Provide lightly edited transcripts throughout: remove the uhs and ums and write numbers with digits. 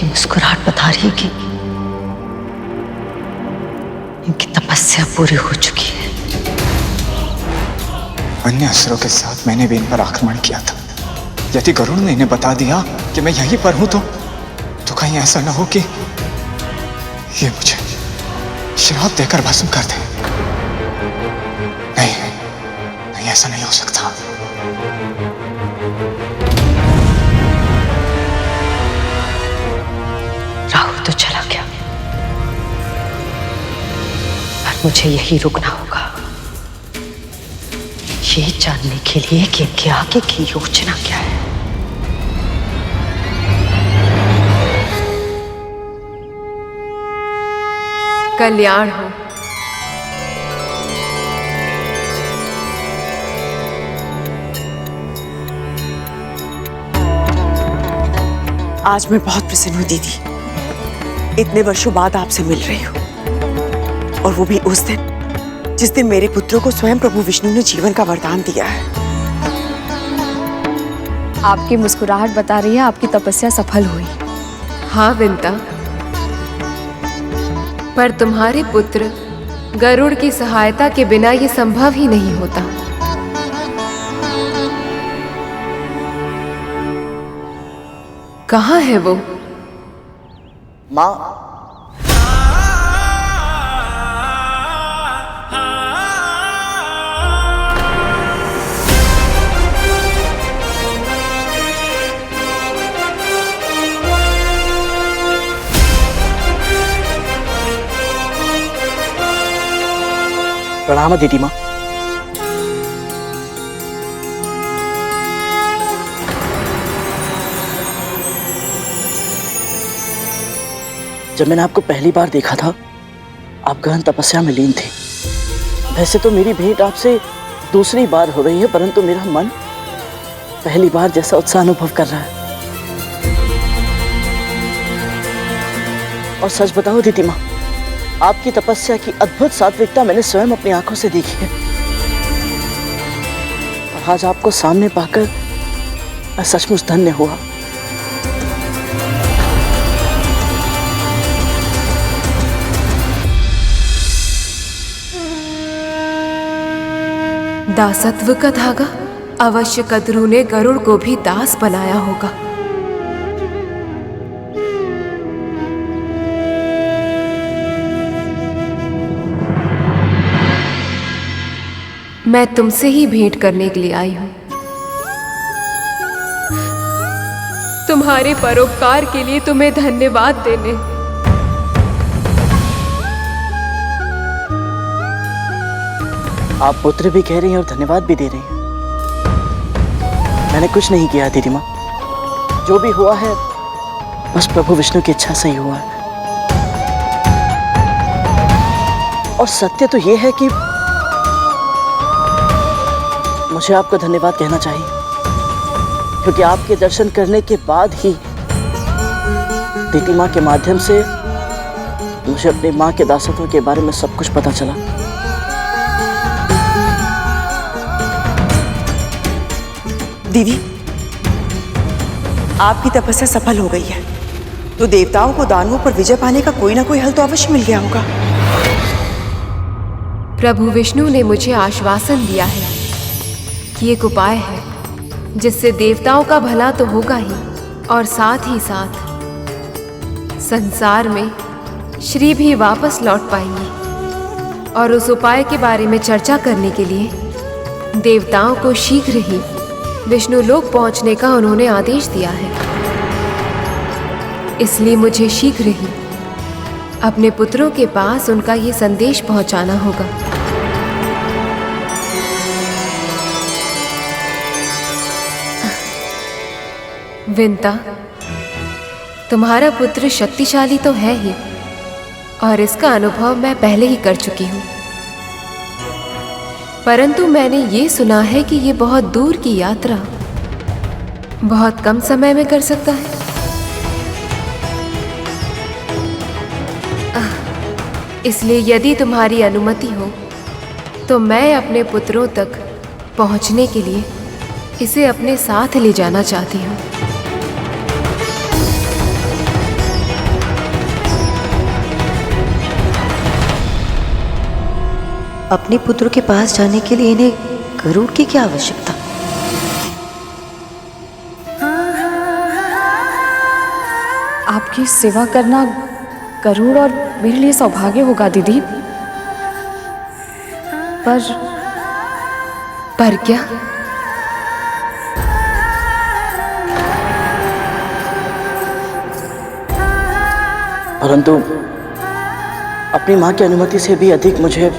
इनकी मुस्कुराहट बता रही है कि इनकी तपस्या पूरी हो चुकी है। अन्य असुरों के साथ मैंने भी इन पर आक्रमण किया था। यदि गरुड़ ने इन्हें बता दिया कि मैं यहीं पर हूं तो कहीं ऐसा ना हो कि ये मुझे श्राप देकर भस्म कर दे। नहीं नहीं, ऐसा नहीं हो सकता। राहुल तो चला गया, पर मुझे यही रुकना होगा, ये जानने के लिए कि इनके आगे की योजना क्या है। कल्याण हो। आज मैं बहुत प्रसन्न हूँ दीदी। इतने वर्षों बाद आपसे मिल रही हूँ, और वो भी उस दिन जिस दिन मेरे पुत्रों को स्वयं प्रभु विष्णु ने जीवन का वरदान दिया है। आपकी मुस्कुराहट बता रही है आपकी तपस्या सफल हुई। हाँ विंता, पर तुम्हारे पुत्र गरुड़ की सहायता के बिना ये संभव ही नहीं होता। कहाँ है वो? माँ, प्रणाम दीदी माँ। जब मैंने आपको पहली बार देखा था, आप गहन तपस्या में लीन थे। वैसे तो मेरी भेंट आपसे दूसरी बार हो रही है, परंतु मेरा मन पहली बार जैसा उत्साह अनुभव कर रहा है। और सच बताओ दीदी माँ, आपकी तपस्या की अद्भुत सात्विकता मैंने स्वयं अपनी आंखों से देखी है। और आज आपको सामने पाकर मैं सचमुच धन्य हुआ। दासत्व का धागा अवश्य कद्रू ने गरुड़ को भी दास बनाया होगा। मैं तुमसे ही भेंट करने के लिए आई हूं। तुम्हारे परोपकार के लिए तुम्हें धन्यवाद देने। आप पुत्र भी कह रही हैं और धन्यवाद भी दे रही हैं। मैंने कुछ नहीं किया दीदी माँ, जो भी हुआ है बस प्रभु विष्णु की इच्छा से ही हुआ है। और सत्य तो ये है कि मुझे आपको धन्यवाद कहना चाहिए, क्योंकि आपके दर्शन करने के बाद ही दीदी माँ के माध्यम से मुझे अपनी माँ के दासत्व के बारे में सब कुछ पता चला। दीदी, आपकी तपस्या सफल हो गई है, तो देवताओं को दानवों पर विजय पाने का कोई ना कोई हल तो अवश्य मिल गया होगा। प्रभु विष्णु ने मुझे आश्वासन दिया है कि एक उपाय है जिससे देवताओं का भला तो होगा ही, और साथ ही साथ संसार में श्री भी वापस लौट पाएंगे। और उस उपाय के बारे में चर्चा करने के लिए देवताओं को शीघ्र ही विष्णु लोक पहुंचने का उन्होंने आदेश दिया है। इसलिए मुझे शीघ्र ही अपने पुत्रों के पास उनका ये संदेश पहुंचाना होगा। विंता, तुम्हारा पुत्र शक्तिशाली तो है ही, और इसका अनुभव मैं पहले ही कर चुकी हूं। परंतु मैंने ये सुना है कि ये बहुत दूर की यात्रा बहुत कम समय में कर सकता है। इसलिए यदि तुम्हारी अनुमति हो तो मैं अपने पुत्रों तक पहुंचने के लिए इसे अपने साथ ले जाना चाहती हूँ। अपने पुत्र के पास जाने के लिए इन्हें गरुड़ की क्या आवश्यकता? आपकी सेवा करना गरुड़ और मेरे लिए सौभाग्य होगा दीदी। पर क्या? परंतु अपनी माँ की अनुमति से भी अधिक मुझे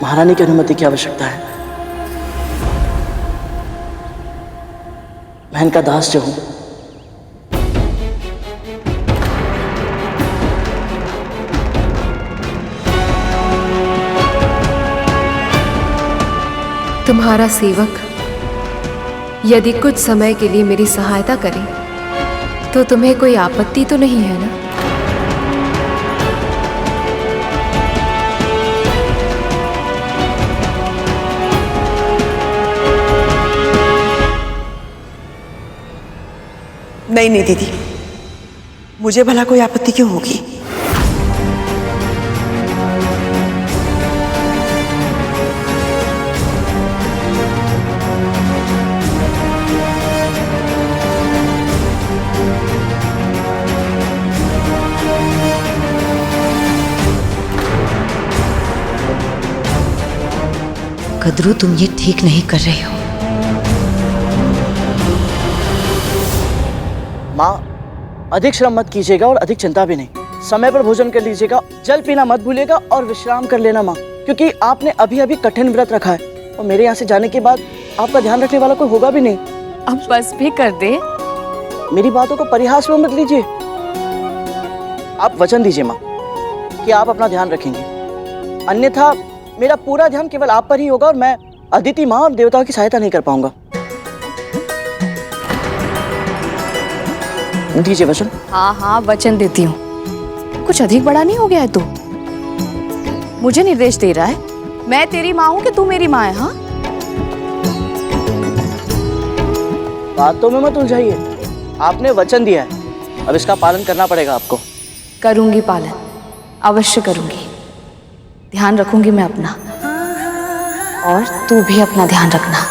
महारानी की अनुमति की आवश्यकता है। मैं इनका दास जो हूं, तुम्हारा सेवक यदि कुछ समय के लिए मेरी सहायता करे तो तुम्हें कोई आपत्ति तो नहीं है ना? नहीं नहीं दीदी, मुझे भला कोई आपत्ति क्यों होगी? कदरू, तुम ये ठीक नहीं कर रहे हो। माँ अधिक श्रम मत कीजिएगा और अधिक चिंता भी नहीं। समय पर भोजन कर लीजिएगा, जल पीना मत भूलिएगा और विश्राम कर लेना माँ, क्योंकि आपने अभी अभी कठिन व्रत रखा है और मेरे यहाँ से जाने के बाद आपका ध्यान रखने वाला कोई होगा भी नहीं। अब बस भी कर दे। मेरी बातों को परिहास में मत लीजिए। आप वचन दीजिए माँ कि आप अपना ध्यान रखेंगे, अन्यथा मेरा पूरा ध्यान केवल आप पर ही होगा और मैं अदिति माँ और देवताओं की सहायता नहीं कर पाऊंगा। दीजिए वचन। हाँ हाँ वचन देती हूँ। कुछ अधिक बड़ा नहीं हो गया है तू? मुझे निर्देश दे रहा है? मैं तेरी माँ हूँ कि तू मेरी माँ है? हाँ, बातों में मत उलझाइए। आपने वचन दिया है, अब इसका पालन करना पड़ेगा आपको। करूंगी पालन, अवश्य करूंगी। ध्यान रखूंगी मैं अपना, और तू भी अपना ध्यान रखना।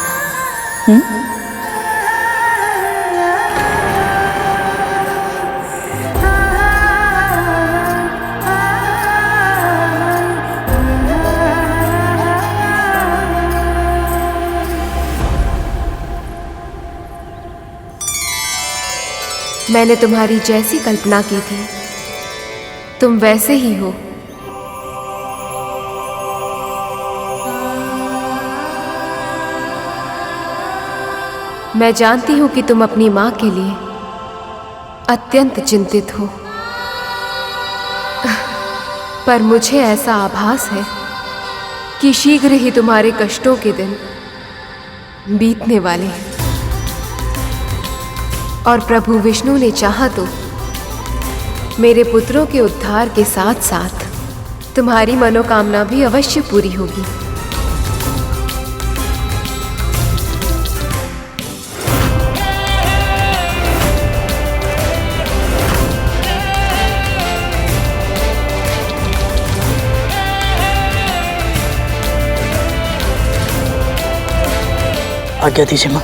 मैंने तुम्हारी जैसी कल्पना की थी तुम वैसे ही हो। मैं जानती हूं कि तुम अपनी मां के लिए अत्यंत चिंतित हो, पर मुझे ऐसा आभास है कि शीघ्र ही तुम्हारे कष्टों के दिन बीतने वाले हैं और प्रभु विष्णु ने चाहा तो मेरे पुत्रों के उद्धार के साथ साथ तुम्हारी मनोकामना भी अवश्य पूरी होगी। आज्ञा दीजिए माँ।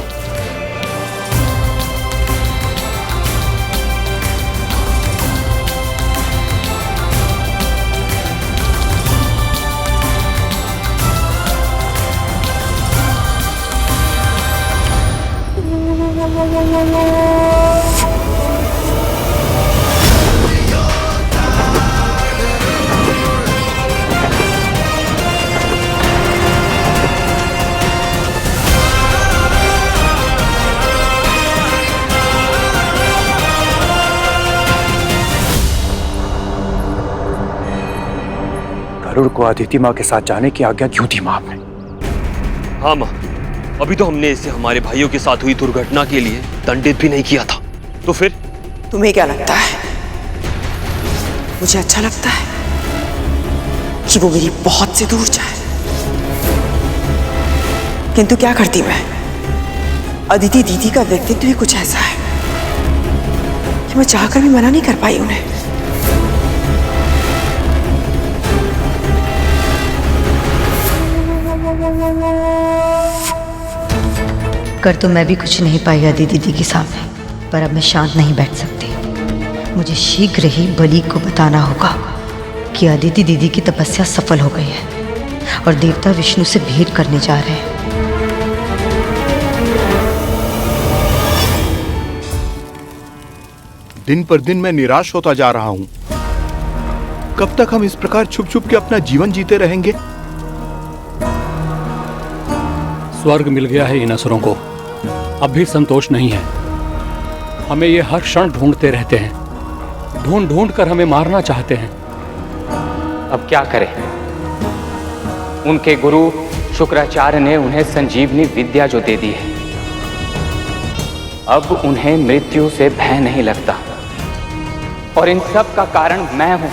गरुड़ को अदिति माँ के साथ जाने की आज्ञा क्यों दी माँ आपने? हाँ माँ, अभी तो हमने इसे हमारे भाइयों के साथ हुई दुर्घटना के लिए दंडित भी नहीं किया था, तो फिर? तुम्हें क्या लगता है? मुझे अच्छा लगता है कि वो मेरी बहुत से दूर जाए, किंतु क्या करती मैं? अदिति दीदी का व्यक्तित्व ही कुछ ऐसा है कि मैं चाहकर भी मना नहीं कर पाई उन्हें। 。 . 。 . 。 . . . . . . . . . . . . . . . . . . . . . . . . . 。 . 。 . 。 . . 。 . 。 . 。 . 。 . 。 . 。 . कर तो मैं भी कुछ नहीं पाई अदिति दीदी के सामने, पर अब मैं शांत नहीं बैठ सकती। मुझे शीघ्र ही बलि को बताना होगा कि अदिति दीदी की तपस्या सफल हो गई है और देवता विष्णु से भेंट करने जा रहे हैं। दिन पर दिन मैं निराश होता जा रहा हूं। कब तक हम इस प्रकार छुप छुप के अपना जीवन जीते रहेंगे? स्वर्ग मिल गया है इन असुरों को, अब भी संतोष नहीं है। हमें ये हर क्षण ढूंढते रहते हैं, ढूंढ ढूंढ कर हमें मारना चाहते हैं। अब क्या करें? उनके गुरु शुक्राचार्य ने उन्हें संजीवनी विद्या जो दे दी है, अब उन्हें मृत्यु से भय नहीं लगता। और इन सब का कारण मैं हूं।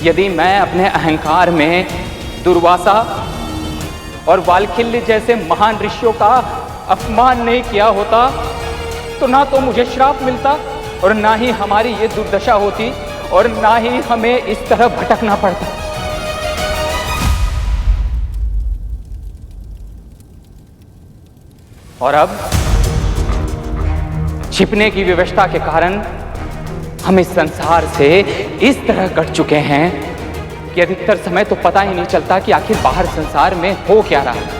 यदि मैं अपने अहंकार में दुर्वासा और वाल्खिल्य जैसे महान ऋषियों का अपमान नहीं किया होता तो ना तो मुझे श्राप मिलता और ना ही हमारी ये दुर्दशा होती और ना ही हमें इस तरह भटकना पड़ता। और अब छिपने की व्यवस्था के कारण हम इस संसार से इस तरह कट चुके हैं कि अधिकतर समय तो पता ही नहीं चलता कि आखिर बाहर संसार में हो क्या रहा है।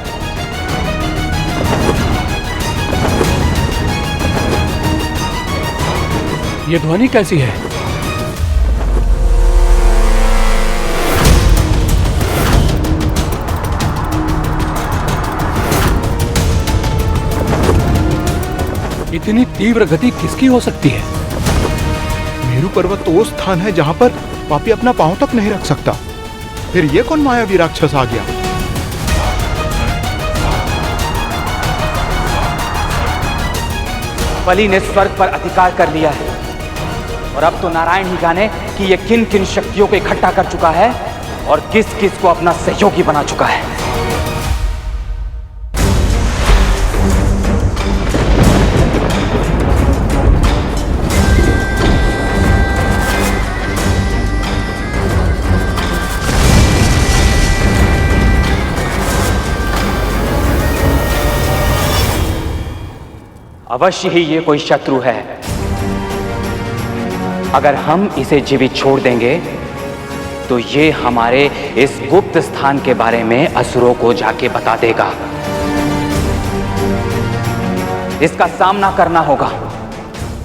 ये ध्वनि कैसी है? इतनी तीव्र गति किसकी हो सकती है? मेरू पर्वत तो वो स्थान है जहां पर पापी अपना पांव तक नहीं रख सकता। फिर ये कौन मायावी राक्षस आ गया? बलि ने स्वर्ग पर अधिकार कर लिया है और अब तो नारायण ही जाने कि ये किन किन शक्तियों को इकट्ठा कर चुका है और किस किस को अपना सहयोगी बना चुका है। अवश्य ही ये कोई शत्रु है। अगर हम इसे जीवित छोड़ देंगे तो ये हमारे इस गुप्त स्थान के बारे में असुरों को जाके बता देगा। इसका सामना करना होगा,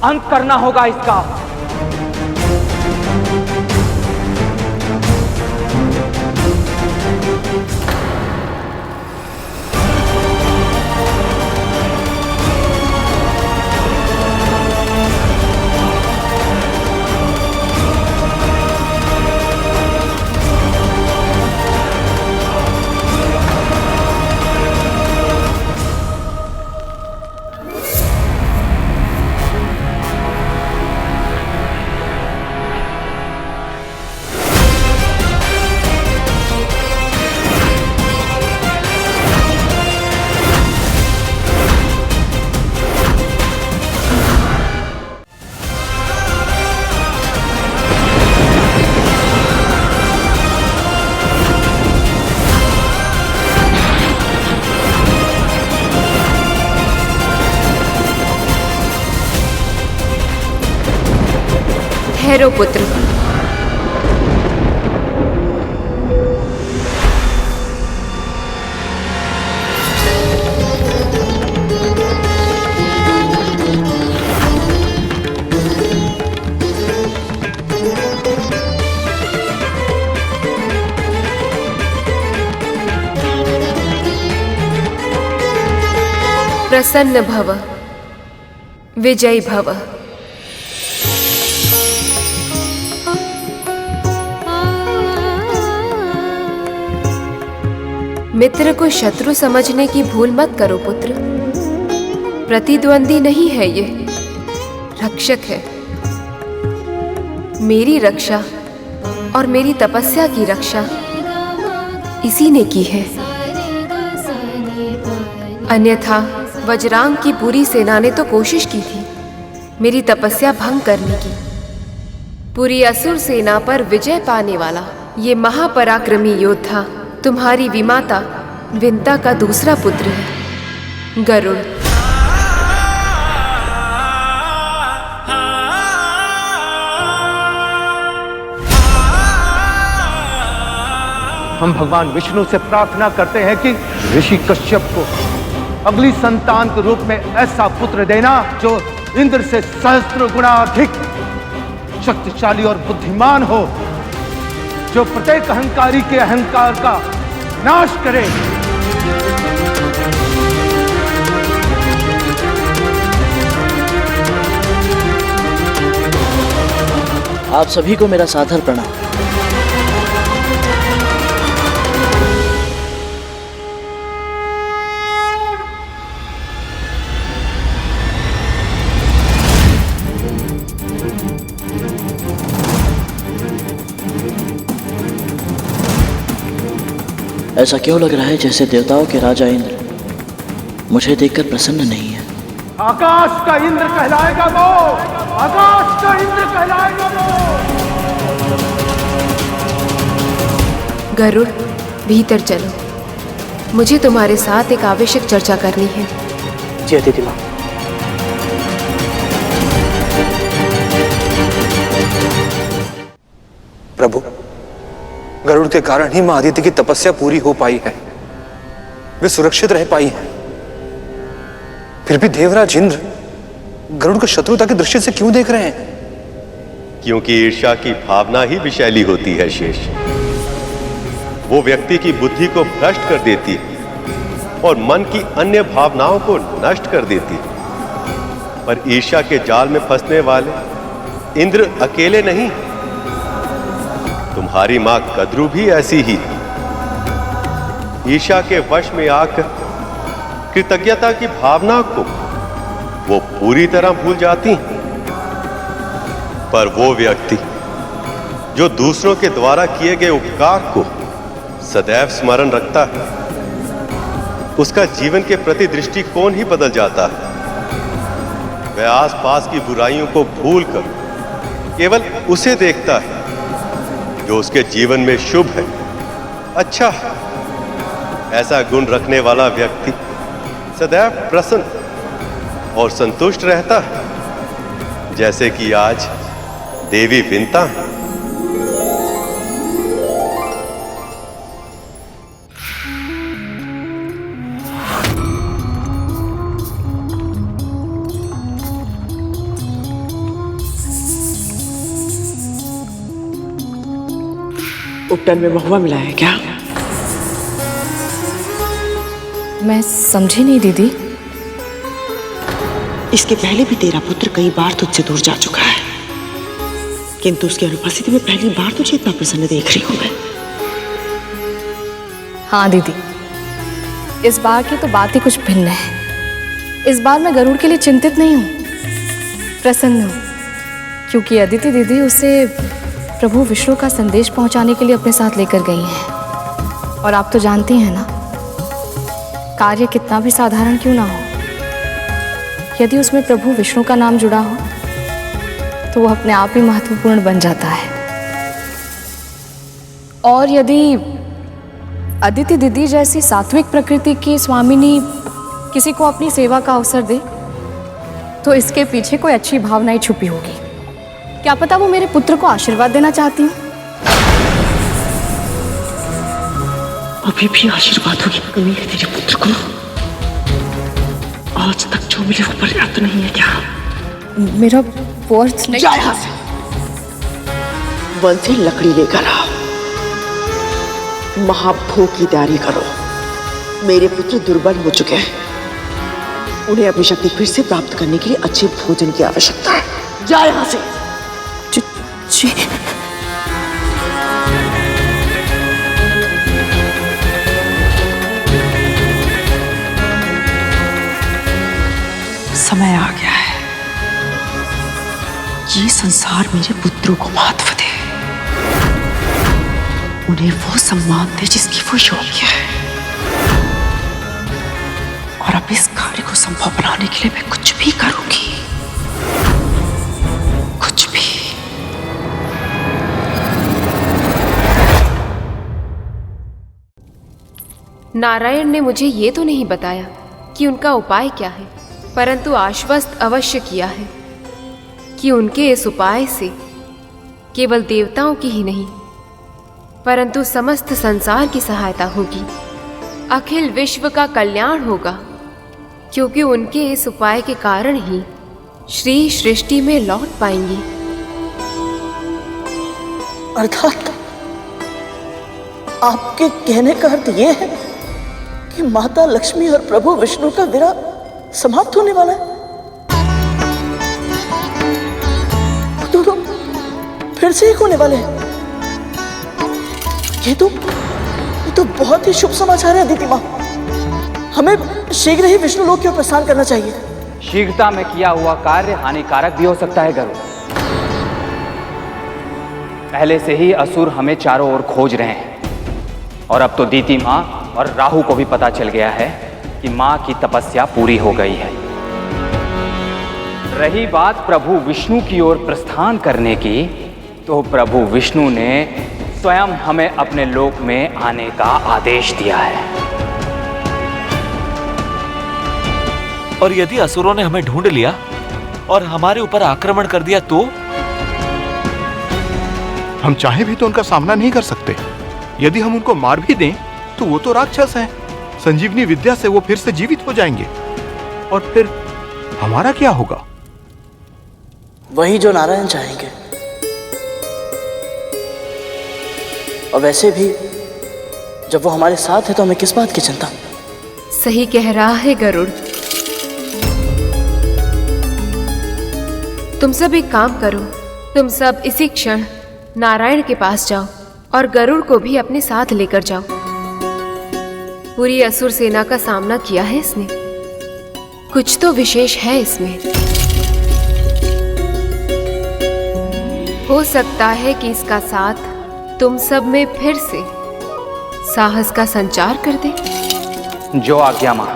अंत करना होगा इसका। ठहरो पुत्र, प्रसन्न भव, विजयी भव। मित्र को शत्रु समझने की भूल मत करो पुत्र। प्रतिद्वंदी नहीं है ये, रक्षक है। मेरी रक्षा और मेरी तपस्या की रक्षा इसी ने की है। अन्यथा वज्रांग की पूरी सेना ने तो कोशिश की थी मेरी तपस्या भंग करने की। पूरी असुर सेना पर विजय पाने वाला ये महापराक्रमी योद्धा तुम्हारी विमाता विंता का दूसरा पुत्र है, गरुड़। हम भगवान विष्णु से प्रार्थना करते हैं कि ऋषि कश्यप को अगली संतान के रूप में ऐसा पुत्र देना जो इंद्र से सहस्त्र गुना अधिक शक्तिशाली और बुद्धिमान हो, जो प्रत्येक अहंकारी के अहंकार का नाश करे। आप सभी को मेरा सादर प्रणाम। ऐसा क्यों लग रहा है जैसे देवताओं के राजा इंद्र मुझे देखकर प्रसन्न नहीं है? आकाश का इंद्र कहलाएगा वो, आकाश का इंद्र कहलाएगा वो। गरुड़, भीतर चलो, मुझे तुम्हारे साथ एक आवश्यक चर्चा करनी है। जी अतिथि माँ। प्रभु, गरुड़ के कारण ही मां अदिति की तपस्या पूरी हो पाई है, वे सुरक्षित रह पाई हैं। फिर भी देवराज इंद्र गरुड़ को शत्रुता की दृष्टि से क्यों देख रहे हैं? क्योंकि ईर्ष्या की भावना ही विषैली होती है शेष। वो व्यक्ति की बुद्धि को भ्रष्ट कर देती है और मन की अन्य भावनाओं को नष्ट कर देती है। पर ईर्ष्या के जाल में फंसने वाले इंद्र अकेले नहीं, तुम्हारी मां कद्रू भी ऐसी ही। ईर्ष्या के वश में आकर कृतज्ञता की भावना को वो पूरी तरह भूल जाती हैं। पर वो व्यक्ति जो दूसरों के द्वारा किए गए उपकार को सदैव स्मरण रखता है, उसका जीवन के प्रति दृष्टिकोण ही बदल जाता है। वह आसपास की बुराइयों को भूलकर केवल उसे देखता है जो उसके जीवन में शुभ है, अच्छा है। ऐसा गुण रखने वाला व्यक्ति सदैव प्रसन्न और संतुष्ट रहता है, जैसे कि आज देवी विंता है। उपटन में महुआ मिला है क्या? मैं समझी नहीं दीदी। इसके पहले भी तेरा पुत्र कई बार तुझसे दूर जा चुका है, किंतु उसकी अनुपस्थिति में पहली बार तुझे इतना प्रसन्न देख रही हूं मैं। हाँ दीदी, इस बार की तो बात ही कुछ भिन्न है। इस बार मैं गरुड़ के लिए चिंतित नहीं हूँ, प्रसन्न हूँ, क्योंकि अदिति दीदी उसे प्रभु विष्णु का संदेश पहुंचाने के लिए अपने साथ लेकर गई हैं। और आप तो जानती हैं ना, कार्य कितना भी साधारण क्यों ना हो, यदि उसमें प्रभु विष्णु का नाम जुड़ा हो तो वो अपने आप ही महत्वपूर्ण बन जाता है। और यदि अदिति दीदी जैसी सात्विक प्रकृति की स्वामिनी किसी को अपनी सेवा का अवसर दे तो इसके पीछे कोई अच्छी भावना ही छुपी होगी। क्या पता वो मेरे पुत्र को आशीर्वाद देना चाहती हूँ। अभी भी आशीर्वादों की कमी है तेरे पुत्र को? आज तक जो मिले वो पर्याप्त नहीं है क्या? मेरा वर्थ नहीं। जा यहाँ से, वन से लकड़ी लेकर आओ, महाभोग की तैयारी करो। मेरे पुत्र दुर्बल हो चुके हैं, उन्हें अपनी शक्ति फिर से प्राप्त करने के लिए अच्छे भोजन की आवश्यकता है। जा यहाँ से। जी। समय आ गया है, ये संसार मेरे पुत्रों को महत्व दे, उन्हें वो सम्मान दे जिसकी वो योग्य है। और अब इस कार्य को संभव बनाने के लिए मैं कुछ भी करूंगी, कुछ भी। नारायण ने मुझे ये तो नहीं बताया कि उनका उपाय क्या है, परंतु आश्वस्त अवश्य किया है कि उनके इस उपाय से केवल देवताओं की ही नहीं परंतु समस्त संसार की सहायता होगी, अखिल विश्व का कल्याण होगा, क्योंकि उनके इस उपाय के कारण ही श्री सृष्टि में लौट पाएंगी। अर्थात आपके कहने का अर्थ यह है कि माता लक्ष्मी और प्रभु विष्णु का विरह समाप्त होने वाला है। दोनों फिर से एक होने वाले हैं। ये तो बहुत ही शुभ समाचार है अदिति माँ। हमें शीघ्र ही विष्णु लोक की ओर प्रस्थान करना चाहिए। शीघ्रता में किया हुआ कार्य हानिकारक भी हो सकता है गरुड़। पहले से ही असुर हमें चारों ओर खोज रहे हैं और अब तो दीति माँ और राहु को भी पता चल गया है कि माँ की तपस्या पूरी हो गई है। रही बात प्रभु विष्णु की ओर प्रस्थान करने की, तो प्रभु विष्णु ने स्वयं हमें अपने लोक में आने का आदेश दिया है। और यदि असुरों ने हमें ढूंढ लिया और हमारे ऊपर आक्रमण कर दिया तो? हम चाहे भी तो उनका सामना नहीं कर सकते। यदि हम उनको मार भी दें तो वो तो राक्षस हैं। संजीवनी विद्या से वो फिर से जीवित हो जाएंगे और फिर हमारा क्या होगा? वही जो नारायण चाहेंगे। और वैसे भी जब वो हमारे साथ है तो हमें किस बात की चिंता? सही कह रहा है गरुड़। तुम सब एक काम करो, तुम सब इसी क्षण नारायण के पास जाओ और गरुड़ को भी अपने साथ लेकर जाओ। पूरी असुर सेना का सामना किया है इसने, कुछ तो विशेष है इसमें। हो सकता है कि इसका साथ तुम सब में फिर से साहस का संचार कर दे। जो आज्ञा मां।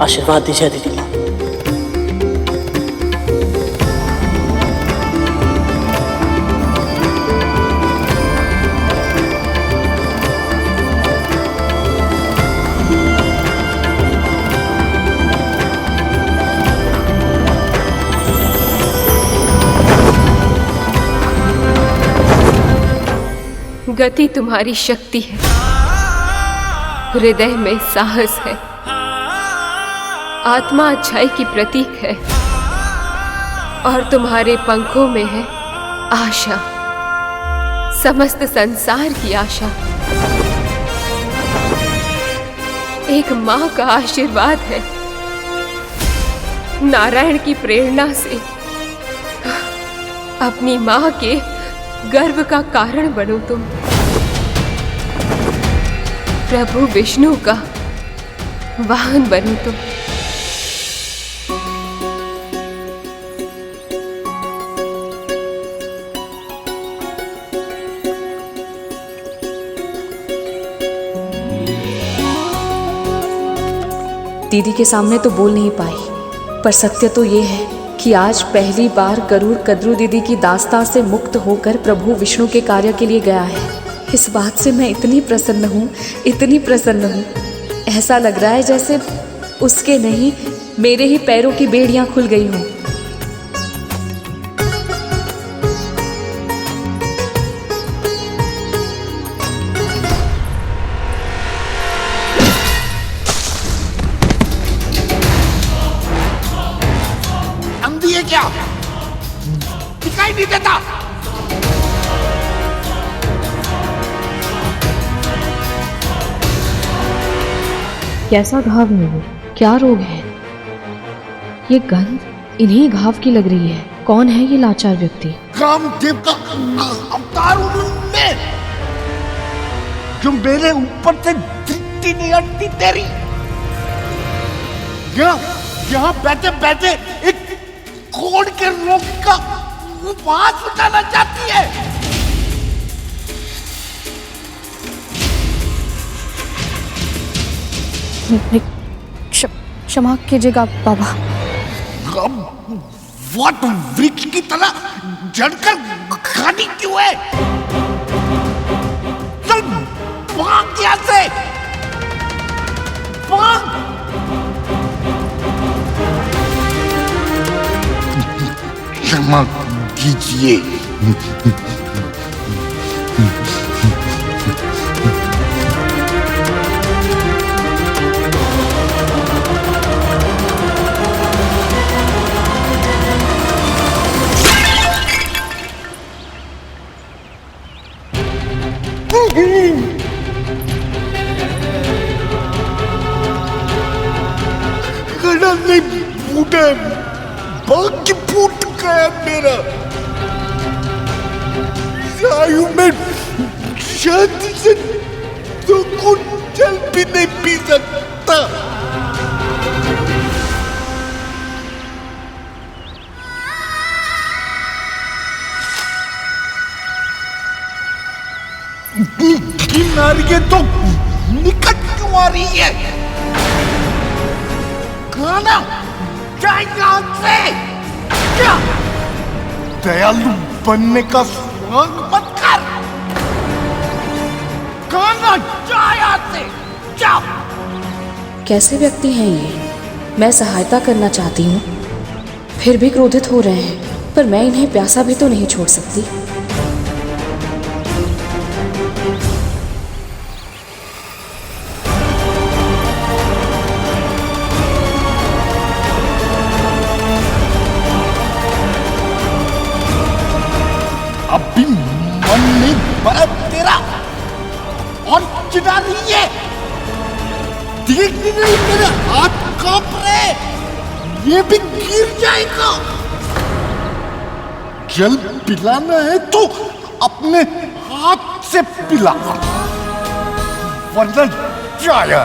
आशीर्वाद दीजिए दीदी माँ। गति तुम्हारी शक्ति है, हृदय में साहस है, आत्मा अच्छाई की प्रतीक है और तुम्हारे पंखों में है आशा, समस्त संसार की आशा। एक मां का आशीर्वाद है, नारायण की प्रेरणा से अपनी मां के गर्व का कारण बनो तुम। प्रभु विष्णु का वाहन बनो तुम। दीदी के सामने तो बोल नहीं पाई, पर सत्य तो ये है कि आज पहली बार गरुड़ कद्रू दीदी की दास्तां से मुक्त होकर प्रभु विष्णु के कार्य के लिए गया है। इस बात से मैं इतनी प्रसन्न हूँ, इतनी प्रसन्न हूँ। ऐसा लग रहा है जैसे उसके नहीं मेरे ही पैरों की बेड़ियाँ खुल गई हों। अंधी है क्या? दिखाई नहीं देता? कैसा घाव है वो? क्या रोग है? ये गंध इन्हीं घाव की लग रही है। कौन है ये लाचार व्यक्ति? कामदेव का अवतार उन्होंने, जो मेरे ऊपर से दृष्टि नहीं हटती तेरी। यहाँ बैठे बैठे एक कोढ़ के रोग का उपवास उठाना चाहती है। क्षमा कीजिएगा बाबा। अब वट वृक्ष की तरह जड़कर खानी क्यों है? चल भाग यहाँ से, भाग। क्षमा कीजिए। गड़ा नहीं फूटा, भाग्य फूट गया मेरा। आयु में शांति से तो कुछ जल भी नहीं पी सकता। नारियां तो निकट क्यों आ रही है? खाना जाए यहाँ से। क्या दयालु बनने का स्वांग मत कर। खाना जाए यहाँ से, जाओ। कैसे व्यक्ति हैं ये? मैं सहायता करना चाहती हूँ, फिर भी क्रोधित हो रहे हैं। पर मैं इन्हें प्यासा भी तो नहीं छोड़ सकती। अभी मन में बड़ा तेरा और चिढ़ा रही है। देख नहीं रही मेरे हाथ कांप रहे, ये भी गिर जाएगा। जल पिलाना है तो अपने हाथ से पिला, वरना जाया।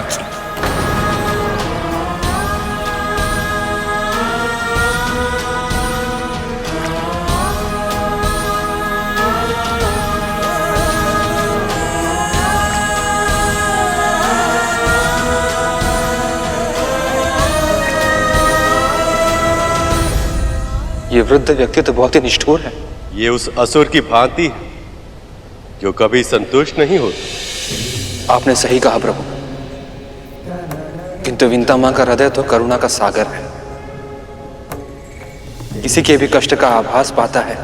ये वृद्ध व्यक्ति तो बहुत ही निष्ठुर है। ये उस असुर की भांति है जो कभी संतुष्ट नहीं होता। आपने सही कहा प्रभु, किंतु विंता मां का हृदय तो करुणा का सागर है। किसी के भी कष्ट का आभास पाता है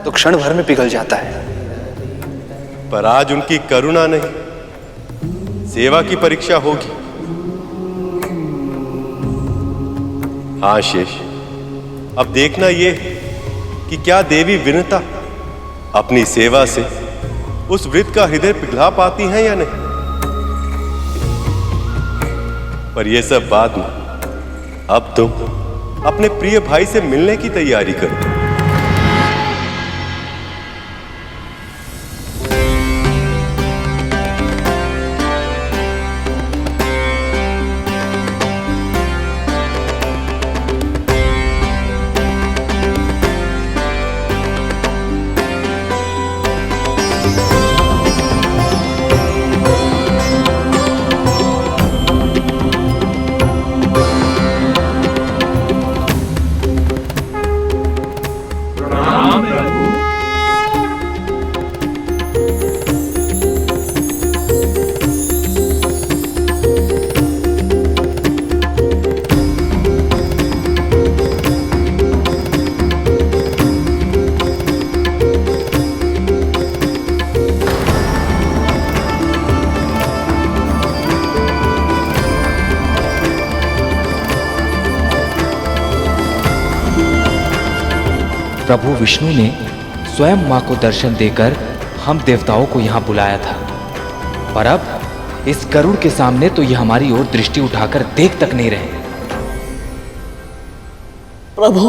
तो क्षण भर में पिघल जाता है। पर आज उनकी करुणा नहीं, सेवा की परीक्षा होगी। हाँ शेष, अब देखना ये कि क्या देवी विनता अपनी सेवा से उस वृद्ध का हृदय पिघला पाती हैं या नहीं। पर यह सब बाद में, अब तुम अपने प्रिय भाई से मिलने की तैयारी करो। प्रभु विष्णु ने स्वयं मां को दर्शन देकर हम देवताओं को यहाँ बुलाया था, पर अब इस गरुड़ के सामने तो ये हमारी ओर दृष्टि उठाकर देख तक नहीं रहे। प्रभु,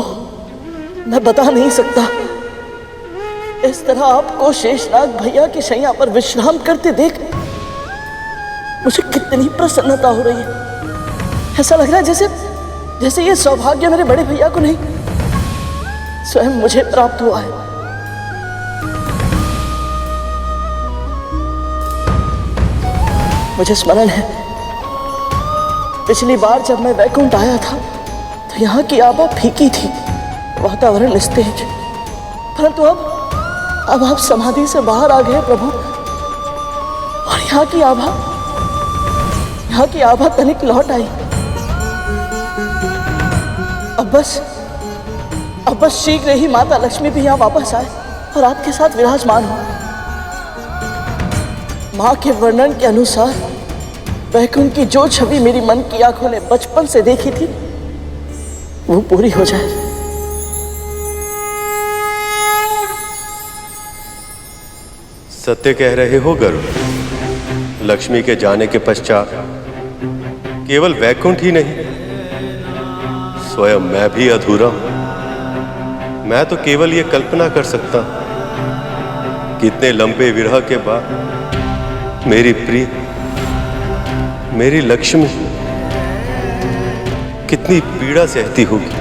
मैं बता नहीं सकता, इस तरह आपको शेषनाग भैया की शैया पर विश्राम करते देख मुझे कितनी प्रसन्नता हो रही है। ऐसा लग रहा है जैसे ये सौभाग्य मेरे बड़े भैया को नहीं, स्वयं मुझे प्राप्त हुआ है। मुझे स्मरण है पिछली बार जब मैं वैकुंठ आया था तो यहाँ की आभा फीकी थी, वातावरण निस्तेज। परंतु अब आप समाधि से बाहर आ गए प्रभु, और यहाँ की आभा तनिक लौट आई। अब बस शीघ्र ही माता लक्ष्मी भी यहाँ वापस आए और आपके साथ विराजमान हो। माँ के वर्णन के अनुसार वैकुंठ की जो छवि मेरी मन की आंखों ने बचपन से देखी थी वो पूरी हो जाए। सत्य कह रहे हो गरुड़। लक्ष्मी के जाने के पश्चात केवल वैकुंठ ही नहीं, स्वयं मैं भी अधूरा हूं। मैं तो केवल ये कल्पना कर सकता हूं कितने लंबे विरह के बाद मेरी प्रिय, मेरी लक्ष्मी कितनी पीड़ा सहती होगी।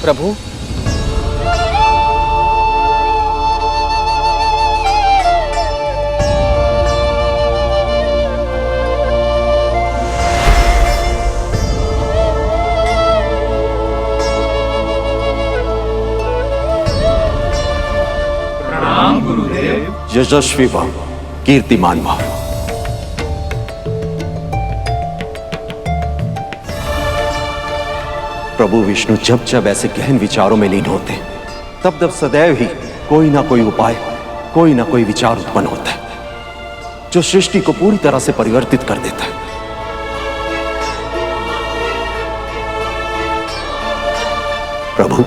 प्रभु, प्रणाम गुरुदेव। यशस्वी भव, कीर्तिमान भव। प्रभु विष्णु जब जब ऐसे गहन विचारों में लीन होते हैं, तब तब सदैव ही कोई ना कोई उपाय, कोई ना कोई विचार उत्पन्न होता है जो सृष्टि को पूरी तरह से परिवर्तित कर देता है। प्रभु,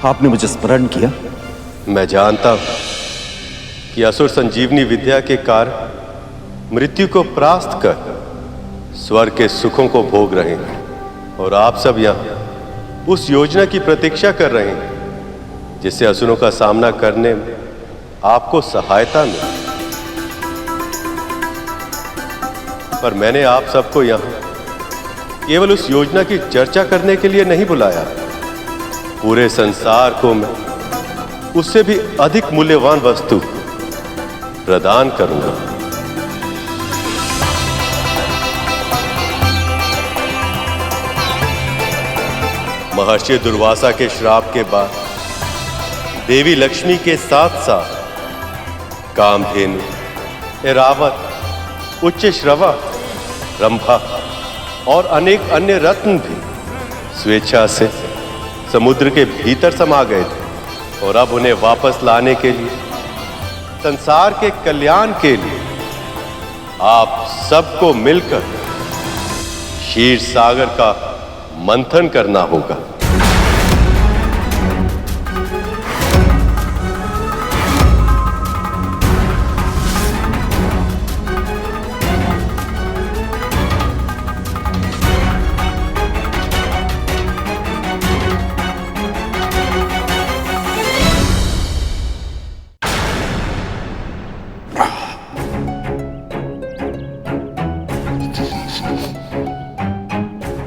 आपने मुझे स्मरण किया। मैं जानता हूं कि असुर संजीवनी विद्या के कारण मृत्यु को परास्त कर स्वर्ग के सुखों को भोग रहे हैं, और आप सब यहां उस योजना की प्रतीक्षा कर रहे हैं जिससे असुरों का सामना करने में आपको सहायता मिले। पर मैंने आप सबको यहां केवल उस योजना की चर्चा करने के लिए नहीं बुलाया। पूरे संसार को मैं उससे भी अधिक मूल्यवान वस्तु प्रदान करूंगा। महर्षि दुर्वासा के श्राप के बाद देवी लक्ष्मी के साथ साथ कामधेनु, ऐरावत, उच्च श्रवा, रंभा और अनेक अन्य रत्न भी स्वेच्छा से समुद्र के भीतर समा गए थे, और अब उन्हें वापस लाने के लिए, संसार के कल्याण के लिए आप सबको मिलकर क्षीर सागर का मंथन करना होगा।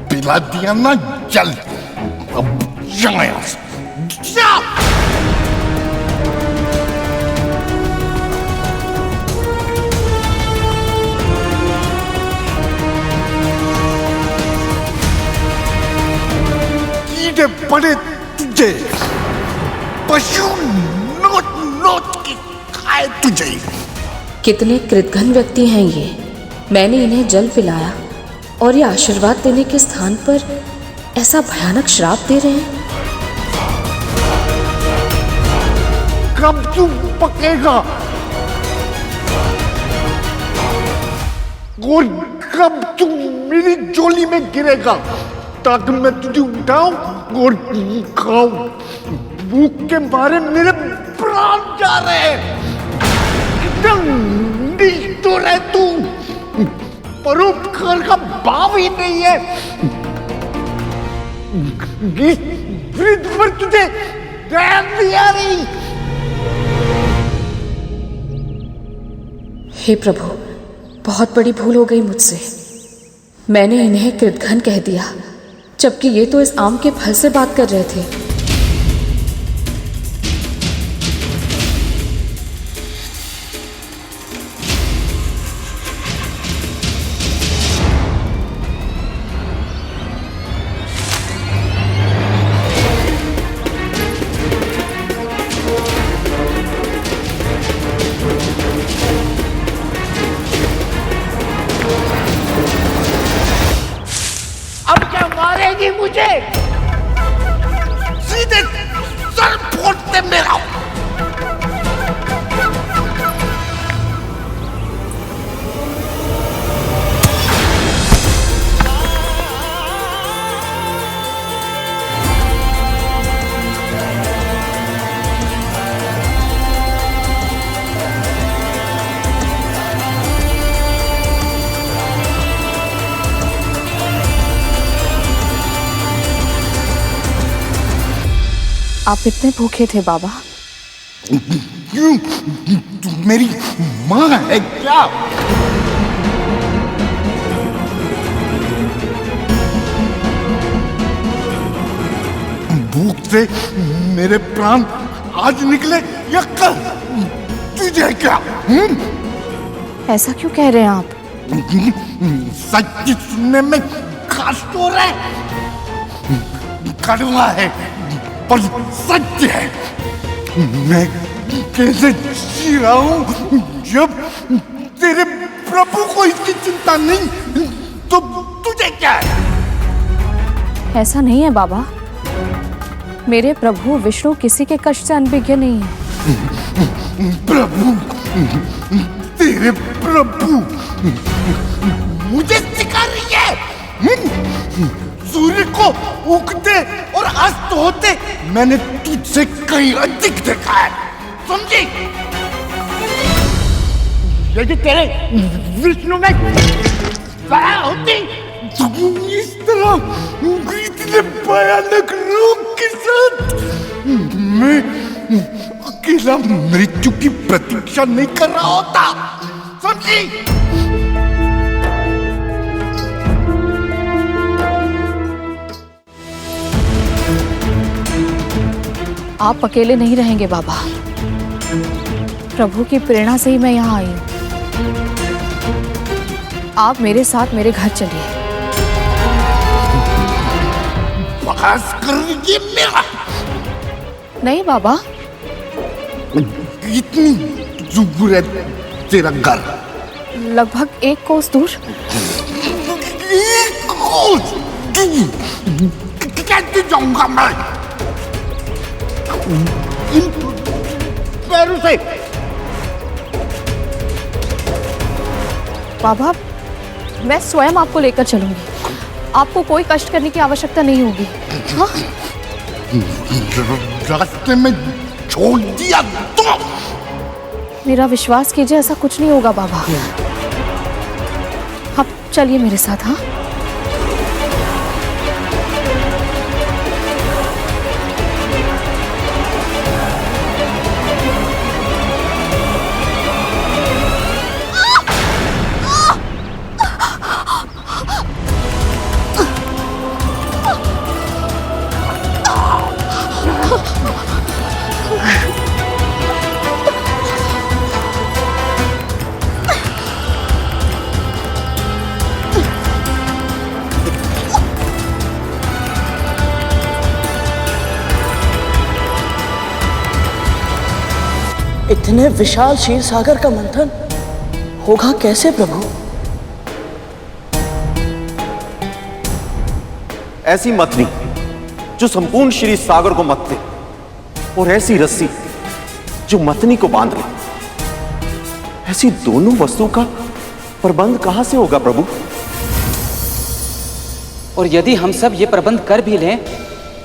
पिला दिया ना जल, अब यहाँ से जा। कीड़े पड़े तुझे, पशु नोच नोच के खाए तुझे। कितने कृतघ्न व्यक्ति हैं ये। मैंने इन्हें जल पिलाया और ये आशीर्वाद देने के स्थान पर ऐसा भयानक श्राप दे रहे हैं। कब तू पकेगा और कब तू मेरी झोली में गिरेगा ताकि मैं तुझे उठाऊं और खाऊं। भूख के मारे मेरे प्राण जा रहे हैं। तो रहे तू, परोपकार का भाव ही नहीं है। इस वृद्ध पर तुझे दया नहीं आ रही। हे प्रभु, बहुत बड़ी भूल हो गई मुझसे। मैंने इन्हें कृतघ्न कह दिया, जबकि ये तो इस आम के फल से बात कर रहे थे। मारेगी मुझे, सीधे सर फोड़ दे मेरा। आप इतने भूखे थे बाबा? क्यों? तू मेरी माँ है क्या? भूख से मेरे प्राण आज निकले या कल, तुझे क्या? ऐसा क्यों कह रहे हैं आप? सच सुनने में कष्ट हो रहा है, कड़वा है पर सच है। मैं कैसे जी रहा हूं जब तेरे प्रभु को इसकी चिंता नहीं, तो तुझे क्या है? ऐसा नहीं है बाबा, मेरे प्रभु विष्णु किसी के कष्ट से अनभिज्ञ नहीं है। प्रभु, तेरे प्रभु मुझे सिखा रही है। सूर्य को उगते और अस्त होते मैंने तुझसे कहीं अधिक देखा है, समझी? यदि तेरे विष्णु में दया होती तो इस तरह इतने भयानक रूप के साथ मैं अकेला मृत्यु की प्रतीक्षा नहीं कर रहा होता, समझी? आप अकेले नहीं रहेंगे बाबा, प्रभु की प्रेरणा से ही मैं यहाँ आई हूँ। आप मेरे साथ मेरे घर चलिए। बकवास करिए मेरा। नहीं बाबा। इतनी दूर है तेरा घर? लगभग 1 कोस दूर। 1 कोस दूर कैसे जाऊंगा मैं इन पैरों से? बाबा, मैं स्वयं आपको लेकर चलूंगी, आपको कोई कष्ट करने की आवश्यकता नहीं होगी। हाँ? रास्ते में छोड़ दिया तो? मेरा विश्वास कीजिए, ऐसा कुछ नहीं होगा बाबा। आप चलिए मेरे साथ। हाँ, इतने विशाल क्षीर सागर का मंथन होगा कैसे प्रभु? ऐसी मथनी जो संपूर्ण क्षीर सागर को मत दे, और ऐसी रस्सी जो मथनी को बांध ले, ऐसी दोनों वस्तु का प्रबंध कहां से होगा प्रभु? और यदि हम सब ये प्रबंध कर भी लें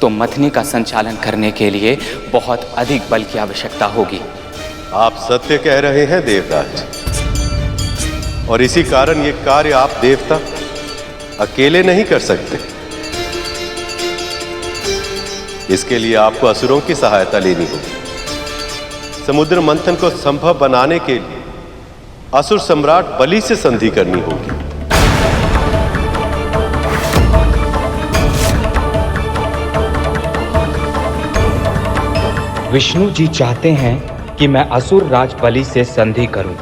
तो मथनी का संचालन करने के लिए बहुत अधिक बल की आवश्यकता होगी। आप सत्य कह रहे हैं देवराज, और इसी कारण ये कार्य आप देवता अकेले नहीं कर सकते। इसके लिए आपको असुरों की सहायता लेनी होगी। समुद्र मंथन को संभव बनाने के लिए असुर सम्राट बलि से संधि करनी होगी। विष्णु जी चाहते हैं कि मैं असुर राज बलि से संधि करूं,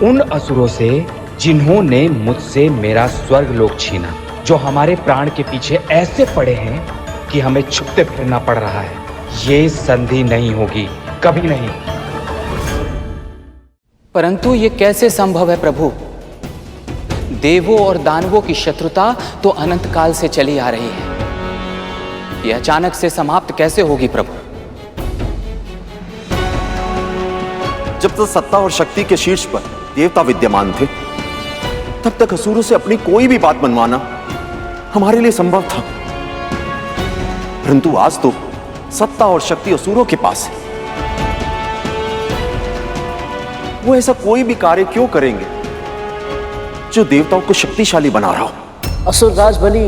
उन असुरों से जिन्होंने मुझसे मेरा स्वर्ग लोक छीना, जो हमारे प्राण के पीछे ऐसे पड़े हैं कि हमें छुपते फिरना पड़ रहा है। ये संधि नहीं होगी, कभी नहीं। परंतु ये कैसे संभव है प्रभु? देवों और दानवों की शत्रुता तो अनंत काल से चली आ रही है, ये अचानक से समाप्त कैसे होगी प्रभु? जब तक सत्ता और शक्ति के शीर्ष पर देवता विद्यमान थे, तब तक असुरों से अपनी कोई भी बात मनवाना हमारे लिए संभव था। परंतु आज तो सत्ता और शक्ति असुरों के पास है। वो ऐसा कोई भी कार्य क्यों करेंगे जो देवताओं को शक्तिशाली बना रहा हो? असुर राज बलि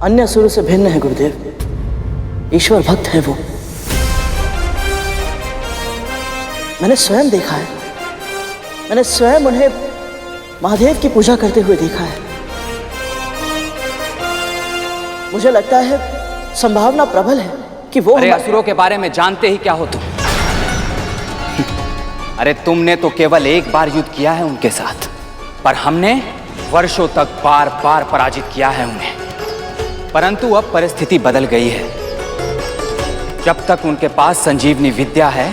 अन्य असुरों से भिन्न है गुरुदेव। ईश्वर भक्त है वो। मैंने स्वयं देखा है, मैंने स्वयं उन्हें महादेव की पूजा करते हुए देखा है। मुझे लगता है संभावना प्रबल है कि वो अरे असुरों के बारे में जानते ही क्या हो तुम? अरे तुमने तो केवल एक बार युद्ध किया है उनके साथ, पर हमने वर्षों तक बार बार पराजित किया है उन्हें। परंतु अब परिस्थिति बदल गई है। जब तक उनके पास संजीवनी विद्या है,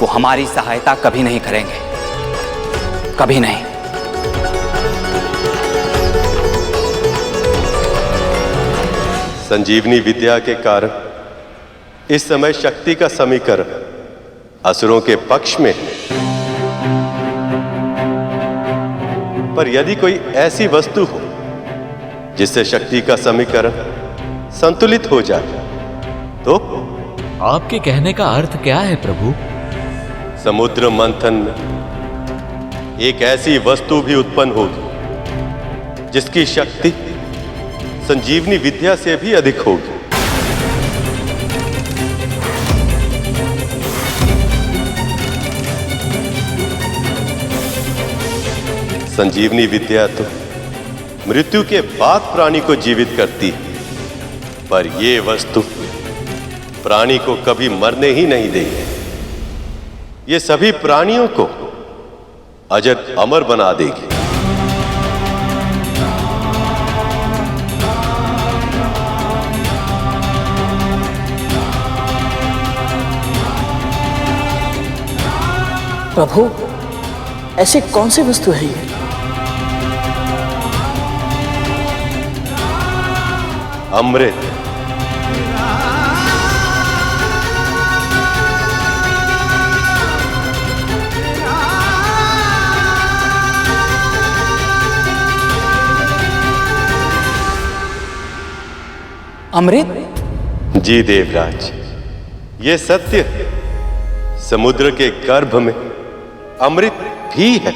वो हमारी सहायता कभी नहीं करेंगे, कभी नहीं। संजीवनी विद्या के कारण इस समय शक्ति का समीकरण असुरों के पक्ष में है। पर यदि कोई ऐसी वस्तु हो जिससे शक्ति का समीकरण संतुलित हो जाए, तो आपके कहने का अर्थ क्या है प्रभु? समुद्र मंथन में एक ऐसी वस्तु भी उत्पन्न होगी जिसकी शक्ति संजीवनी विद्या से भी अधिक होगी। संजीवनी विद्या तो मृत्यु के बाद प्राणी को जीवित करती है, पर यह वस्तु प्राणी को कभी मरने ही नहीं देगी। ये सभी प्राणियों को अजर अमर बना देगी। प्रभु, ऐसी कौन सी वस्तु है ये? अमृत। अमृत? जी देवराज, ये सत्य है। समुद्र के गर्भ में अमृत भी है।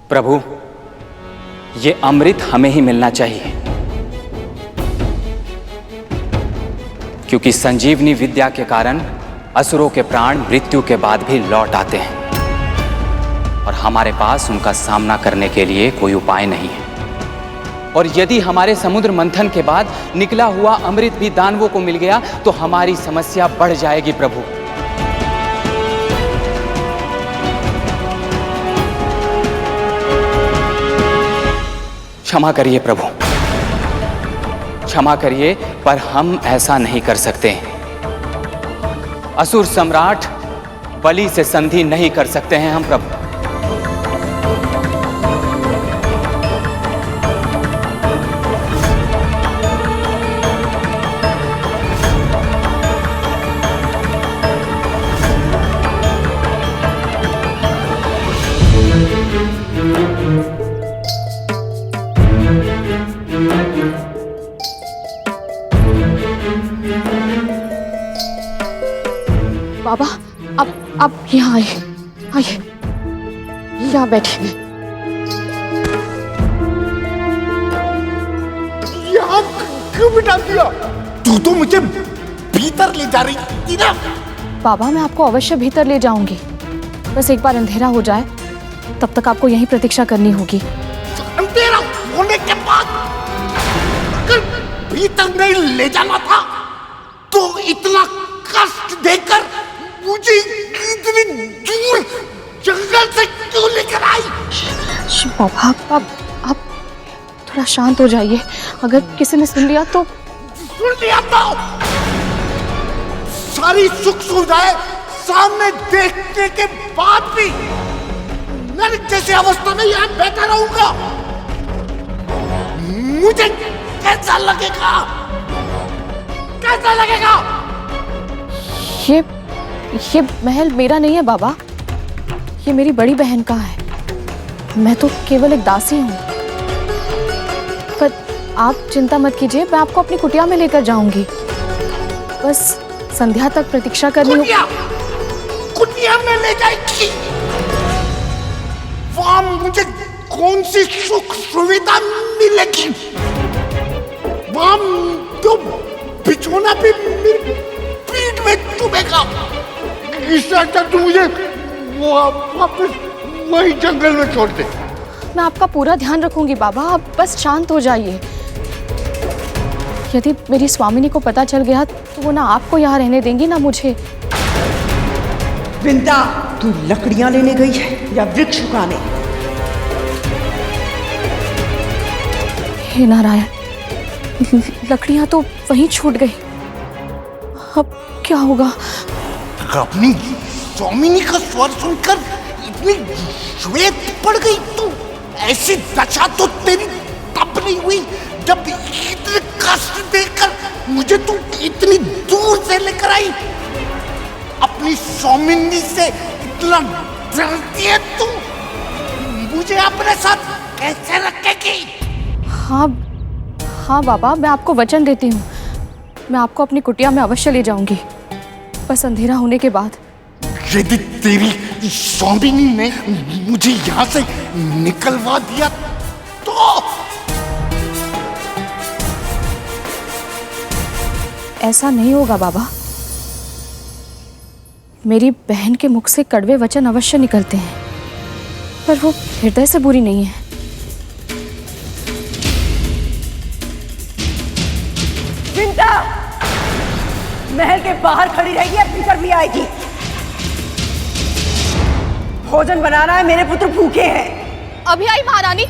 प्रभु, ये अमृत हमें ही मिलना चाहिए, क्योंकि संजीवनी विद्या के कारण असुरों के प्राण मृत्यु के बाद भी लौट आते हैं और हमारे पास उनका सामना करने के लिए कोई उपाय नहीं है। और यदि हमारे समुद्र मंथन के बाद निकला हुआ अमृत भी दानवों को मिल गया तो हमारी समस्या बढ़ जाएगी प्रभु। क्षमा करिए प्रभु, क्षमा करिए, पर हम ऐसा नहीं कर सकते। असुर सम्राट बलि से संधि नहीं कर सकते हैं हम प्रभु। बाबा, आप यहाँ आइए, आइए। यहाँ बैठिए। यहाँ क्यों बिठा दिया? तू तो मुझे भीतर ले जा रही थी ना। बाबा मैं आपको अवश्य भीतर ले जाऊंगी, बस एक बार अंधेरा हो जाए तब तक आपको यहीं प्रतीक्षा करनी होगी। अंधेरा होने के बाद अगर भीतर नहीं ले जाना था तो इतना कष्ट देकर मुझे इतनी दूर जंगल से क्यों लेकर आई? बाबा आप थोड़ा शांत हो जाइए, अगर किसी ने सुन लिया तो। सुन लिया तो सारी सुख सुविधाएं सामने देखने के बाद भी मैं जैसी अवस्था में यहाँ बैठा रहूंगा, मुझे कैसा लगेगा? कैसा लगेगा? ये महल मेरा नहीं है बाबा, ये मेरी बड़ी बहन का है। मैं तो केवल एक दासी हूँ। पर आप चिंता मत कीजिए, मैं आपको अपनी कुटिया में लेकर जाऊंगी। बस संध्या तक प्रतीक्षा करनी होगी। कुटिया में ले जाएगी? वहां मुझे कौन सी सुख सुविधा मिलेगी? वहां तो बिछोना भी मेरी पीठ में चुभेगा। इससे अच्छा तू मुझे वापस वही जंगल में छोड़ दे। मैं आपका पूरा ध्यान रखूंगी बाबा, आप बस शांत हो जाइए। यदि मेरी स्वामिनी को पता चल गया तो वो ना आपको यहाँ रहने देंगी ना मुझे। वृंदा, तू लकड़ियां लेने गई है या वृक्ष उगाने? हे नारायण, लकड़ियां तो वहीं छूट गई, अब क्या होगा? अपनी स्वामिनी का स्वर सुनकर इतनी श्वेत पड़ गई तू। ऐसी दशा तो तेरी तब नहीं हुई जब इतने कष्ट देकर मुझे तू इतनी दूर से लेकर आई। अपनी स्वामिनी से इतना डरती है तू, मुझे अपने साथ कैसे रखेगी? हाँ बाबा, मैं आपको वचन देती हूँ, मैं आपको अपनी कुटिया में अवश्य ले जाऊंगी, बस अंधेरा होने के बाद। यदि तेरी स्वामिनी ने मुझे यहाँ से निकलवा दिया तो? ऐसा नहीं होगा बाबा, मेरी बहन के मुख से कड़वे वचन अवश्य निकलते हैं, पर वो हृदय से बुरी नहीं है। चिंता, महल के बाहर खड़ी रहेगी या भीतर भी आएगी? भोजन बनाना है, मेरे पुत्र भूखे हैं। अभी आई महारानी।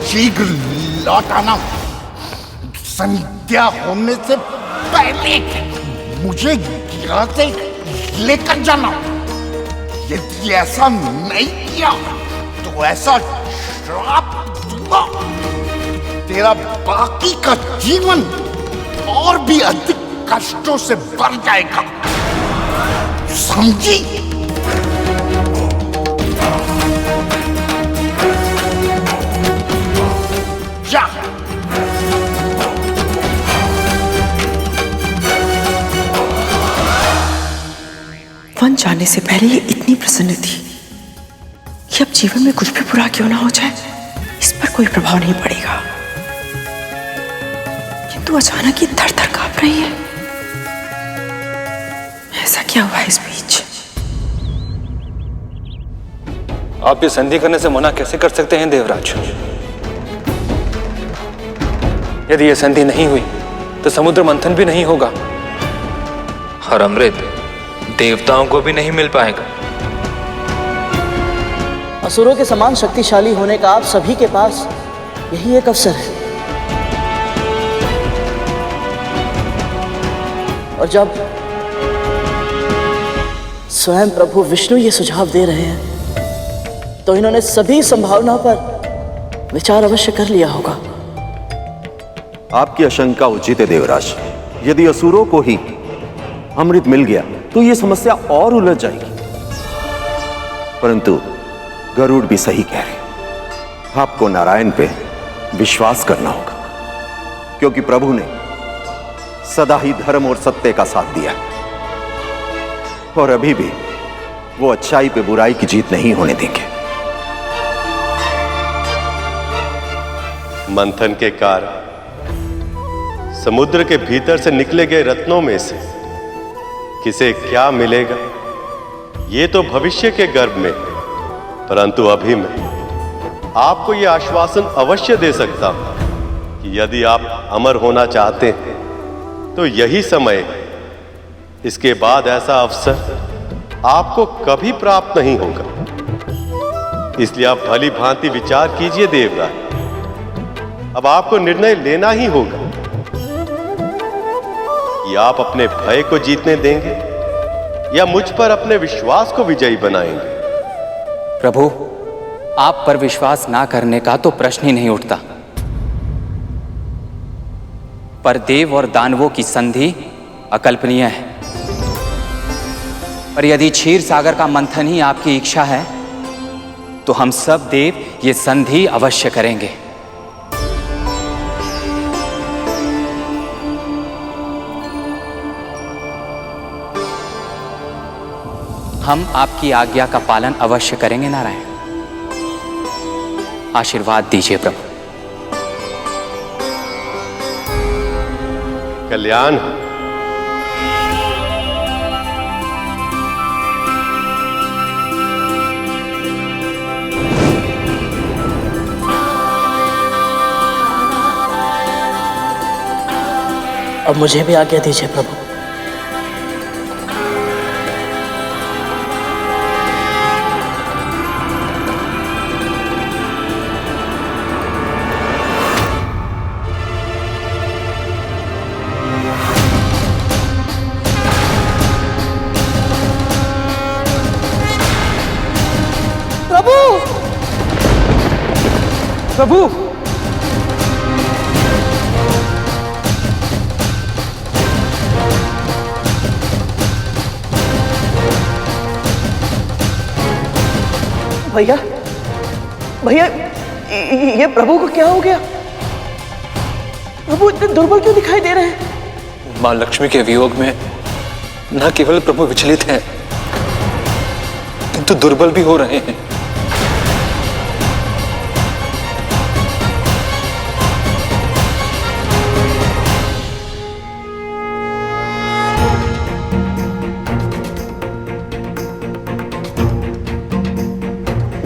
शीघ्र लौट आना, संध्या होने से पहले मुझे यहाँ से लेकर जाना। यदि ऐसा नहीं किया तो ऐसा श्राप दूंगा, तेरा बाकी का जीवन और भी अधिक कष्टों से भर जाएगा, समझी? जा। वन जाने से पहले ये इतनी प्रसन्न थी कि अब जीवन में कुछ भी बुरा क्यों ना हो जाए, इस पर कोई प्रभाव नहीं पड़ेगा। किंतु अचानक ये थर थर कांप रही है। ऐसा क्या हुआ इस बीच? आप ये संधि करने से मना कैसे कर सकते हैं देवराज? यदि ये संधि नहीं हुई तो समुद्र मंथन भी नहीं होगा और अमृत देवताओं को भी नहीं मिल पाएगा। असुरों के समान शक्तिशाली होने का आप सभी के पास यही एक अवसर है, और जब स्वयं प्रभु विष्णु ये सुझाव दे रहे हैं तो इन्होंने सभी संभावनाओं पर विचार अवश्य कर लिया होगा। आपकी आशंका उचित है देवराज। यदि असुरों को ही अमृत मिल गया तो यह समस्या और उलझ जाएगी, परंतु गरुड़ भी सही कह रहे। आपको नारायण पे विश्वास करना होगा। क्योंकि प्रभु ने सदा ही धर्म और सत्य का साथ दिया और अभी भी वो अच्छाई पे बुराई की जीत नहीं होने देंगे। मंथन के कारण समुद्र के भीतर से निकले गए रत्नों में से किसे क्या मिलेगा ये तो भविष्य के गर्भ में, परंतु अभी मैं आपको यह आश्वासन अवश्य दे सकता हूं कि यदि आप अमर होना चाहते हैं तो यही समय है। इसके बाद ऐसा अवसर आपको कभी प्राप्त नहीं होगा। इसलिए आप भली भांति विचार कीजिए देवराज। अब आपको निर्णय लेना ही होगा कि आप अपने भय को जीतने देंगे या मुझ पर अपने विश्वास को विजयी बनाएंगे। प्रभु, आप पर विश्वास ना करने का तो प्रश्न ही नहीं उठता, पर देव और दानवों की संधि अकल्पनीय है। पर यदि क्षीर सागर का मंथन ही आपकी इच्छा है तो हम सब देव ये संधि अवश्य करेंगे। हम आपकी आज्ञा का पालन अवश्य करेंगे नारायण। आशीर्वाद दीजिए प्रभु। कल्याण। अब मुझे भी आज्ञा दीजिए प्रभु। प्रभु, भैया भैया, ये प्रभु को क्या हो गया? प्रभु इतने दुर्बल क्यों दिखाई दे रहे हैं? मां लक्ष्मी के वियोग में न केवल प्रभु विचलित हैं, किंतु दुर्बल भी हो रहे हैं।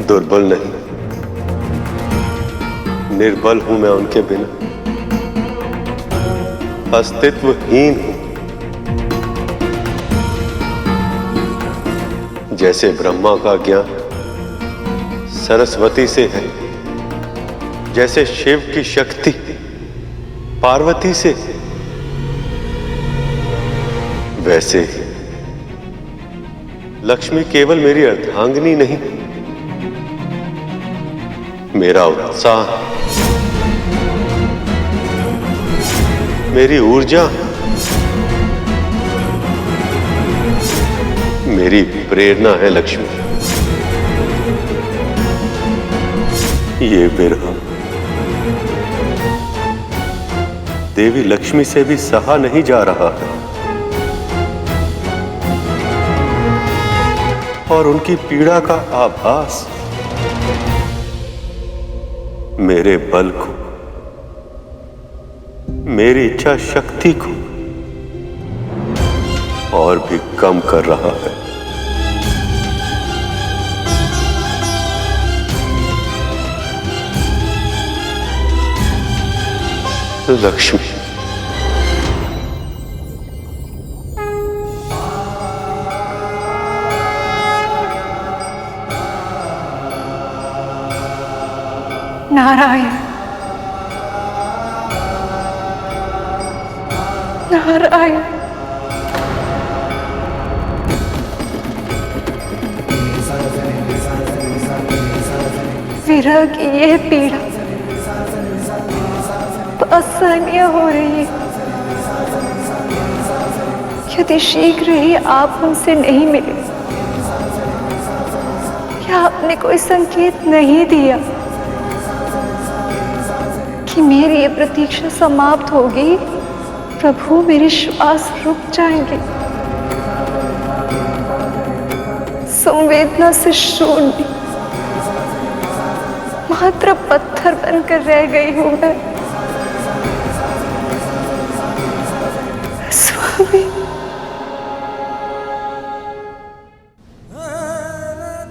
दुर्बल नहीं, निर्बल हूं मैं उनके बिना, अस्तित्वहीन हूं। जैसे ब्रह्मा का ज्ञान सरस्वती से है, जैसे शिव की शक्ति पार्वती से, वैसे ही लक्ष्मी केवल मेरी अर्धांगिनी नहीं, मेरा उत्साह, मेरी ऊर्जा, मेरी प्रेरणा है लक्ष्मी। ये विरह देवी लक्ष्मी से भी सहा नहीं जा रहा है और उनकी पीड़ा का आभास मेरे बल को, मेरी इच्छा शक्ति को और भी कम कर रहा है। लक्ष्मी, नारायण, नारायण। विरह की ये पीड़ा असहनीय हो रही है। यदि शीघ्र ही आप हमसे नहीं मिले, क्या आपने कोई संकेत नहीं दिया कि कि मेरी ये प्रतीक्षा समाप्त होगी, प्रभु मेरे श्वास रुक जाएंगे। संवेदना से शून्य, मात्र पत्थर बनकर रह गई हूं मैं। स्वामी,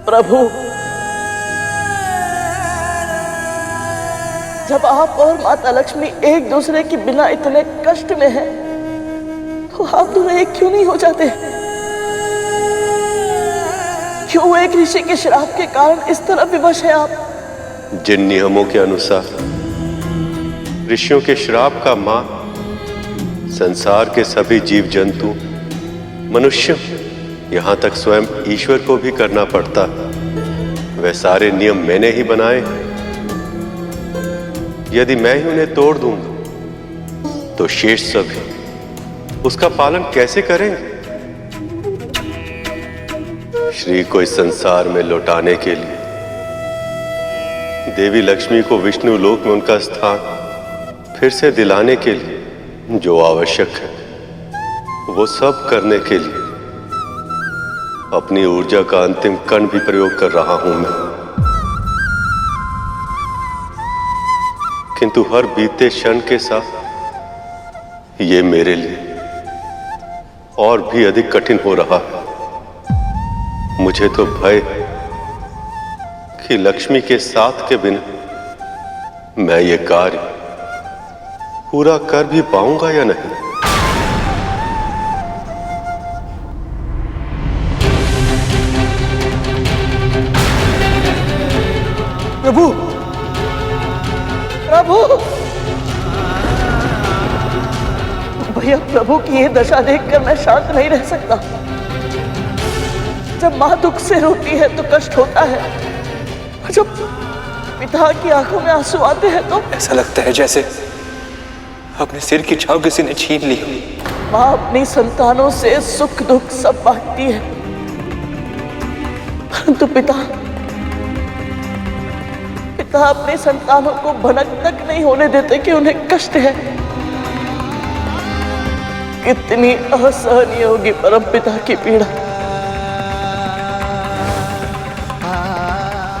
प्रभु, जब आप और माता लक्ष्मी एक दूसरे के बिना इतने कष्ट में हैं, तो आप दोनों एक क्यों नहीं हो जाते? क्यों एक ऋषि के श्राप के कारण इस तरह विवश हैं आप? जिन नियमों के अनुसार ऋषियों के श्राप का मान संसार के सभी जीव जंतु, मनुष्य, यहां तक स्वयं ईश्वर को भी करना पड़ता, वह सारे नियम मैंने ही बनाए। यदि मैं ही उन्हें तोड़ दूंगा तो शेष सभी उसका पालन कैसे करेंगे? श्री को इस संसार में लौटाने के लिए, देवी लक्ष्मी को विष्णु लोक में उनका स्थान फिर से दिलाने के लिए जो आवश्यक है, वो सब करने के लिए अपनी ऊर्जा का अंतिम कण भी प्रयोग कर रहा हूं मैं। किंतु हर बीते क्षण के साथ ये मेरे लिए और भी अधिक कठिन हो रहा है। मुझे तो भय कि लक्ष्मी के साथ के बिना मैं ये कार्य पूरा कर भी पाऊंगा या नहीं। प्रभु, प्रभु, भैया, प्रभु की ये दशा देखकर मैं शांत नहीं रह सकता। जब मां दुख से रोती है तो कष्ट होता है, जब पिता की आंखों में आंसू आते हैं तो ऐसा लगता है जैसे अपने सिर की छाव किसी ने छीन ली। मां अपनी संतानों से सुख दुख सब बांटती है, परंतु पिता अपने संतानों को भनक तक नहीं होने देते कि उन्हें कष्ट है। कितनी असहनीय होगी परमपिता की पीड़ा।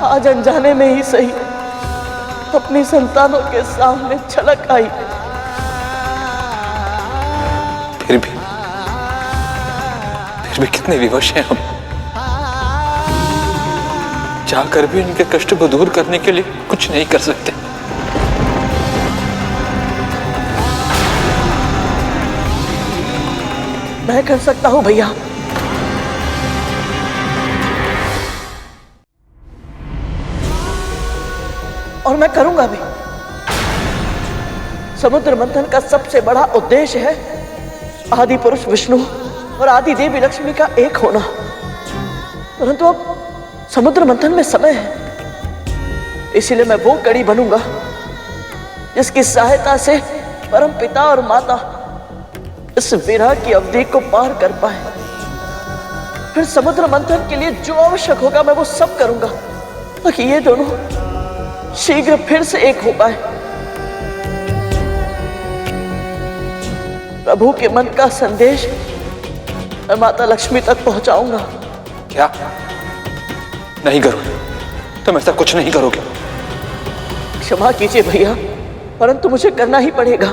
आज अनजाने में ही सही अपनी संतानों के सामने छलक आई, फिर भी कितने विवश हैं हम। चाहकर भी उनके कष्ट को दूर करने के लिए कुछ नहीं कर सकते। मैं कर सकता हूं भैया। और मैं करूंगा भी। समुद्र मंथन का सबसे बड़ा उद्देश्य है आदि पुरुष विष्णु और आदि देवी लक्ष्मी का एक होना। परंतु अब समुद्र मंथन में समय है, इसलिए मैं वो कड़ी बनूंगा जिसकी सहायता से परम पिता और माता इस विरह की अवधि को पार कर पाए। फिर समुद्र मंथन के लिए जो आवश्यक होगा मैं वो सब करूंगा ताकि ये दोनों शीघ्र फिर से एक हो पाए। प्रभु के मन का संदेश मैं माता लक्ष्मी तक पहुंचाऊंगा। क्या? नहीं गरुड़, तुम ऐसा कुछ नहीं करोगे। क्षमा कीजिए भैया, परंतु मुझे करना ही पड़ेगा।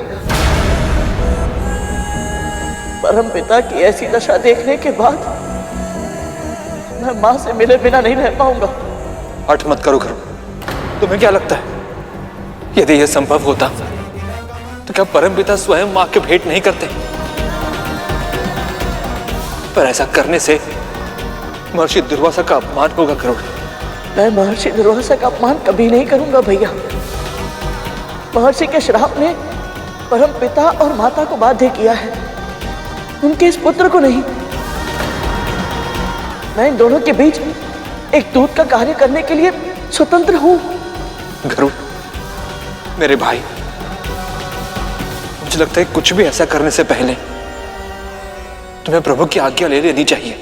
परम पिता की ऐसी दशा देखने के बाद मैं मां से मिले बिना नहीं रह पाऊंगा। हठ मत करो गरुड़। तुम्हें क्या लगता है यदि यह संभव होता तो क्या परम पिता स्वयं मां के भेंट नहीं करते? पर ऐसा करने से महर्षि दुर्वासा का अपमान होगा गरुड़। मैं महर्षि दुर्वासा का अपमान कभी नहीं करूंगा भैया। महर्षि के श्राप ने परम पिता और माता को बाध्य किया है, उनके इस पुत्र को नहीं। मैं इन दोनों के बीच एक दूत का कार्य करने के लिए स्वतंत्र हूं। गरुड़, मेरे भाई, मुझे लगता है कुछ भी ऐसा करने से पहले तुम्हें प्रभु की आज्ञा ले लेनी चाहिए।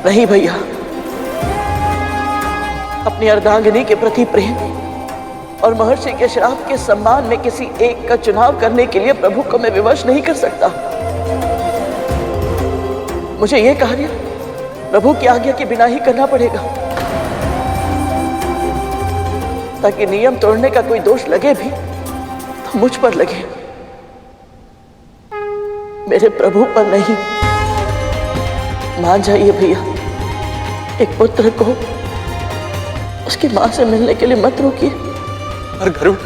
नहीं भैया, अपनी अर्धांगिनी के प्रति प्रेम और महर्षि के श्राप के सम्मान में किसी एक का चुनाव करने के लिए प्रभु को मैं विवश नहीं कर सकता। मुझे यह कार्य प्रभु की आज्ञा के बिना ही करना पड़ेगा, ताकि नियम तोड़ने का कोई दोष लगे भी तो मुझ पर लगे, मेरे प्रभु पर नहीं। मान जाइए भैया, एक पुत्र को उसकी मां से मिलने के लिए मत रोकिए। और गरुड़,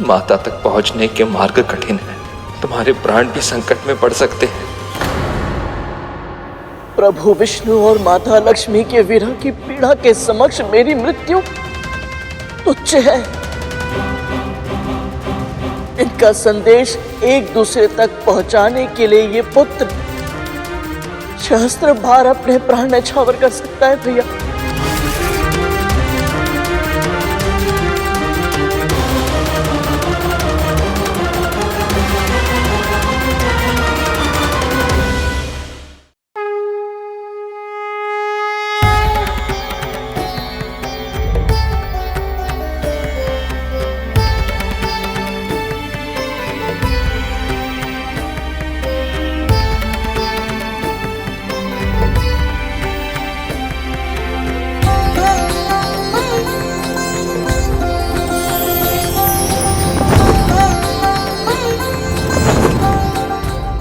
माता तक पहुंचने के मार्ग कठिन है, तुम्हारे प्राण भी संकट में पड़ सकते हैं। प्रभु विष्णु और माता लक्ष्मी के विरह की पीड़ा के समक्ष मेरी मृत्यु तुच्छ है। इनका संदेश एक दूसरे तक पहुंचाने के लिए ये पुत्र सहस्त्र बार अपने प्राण न्यौछावर कर सकता है भैया।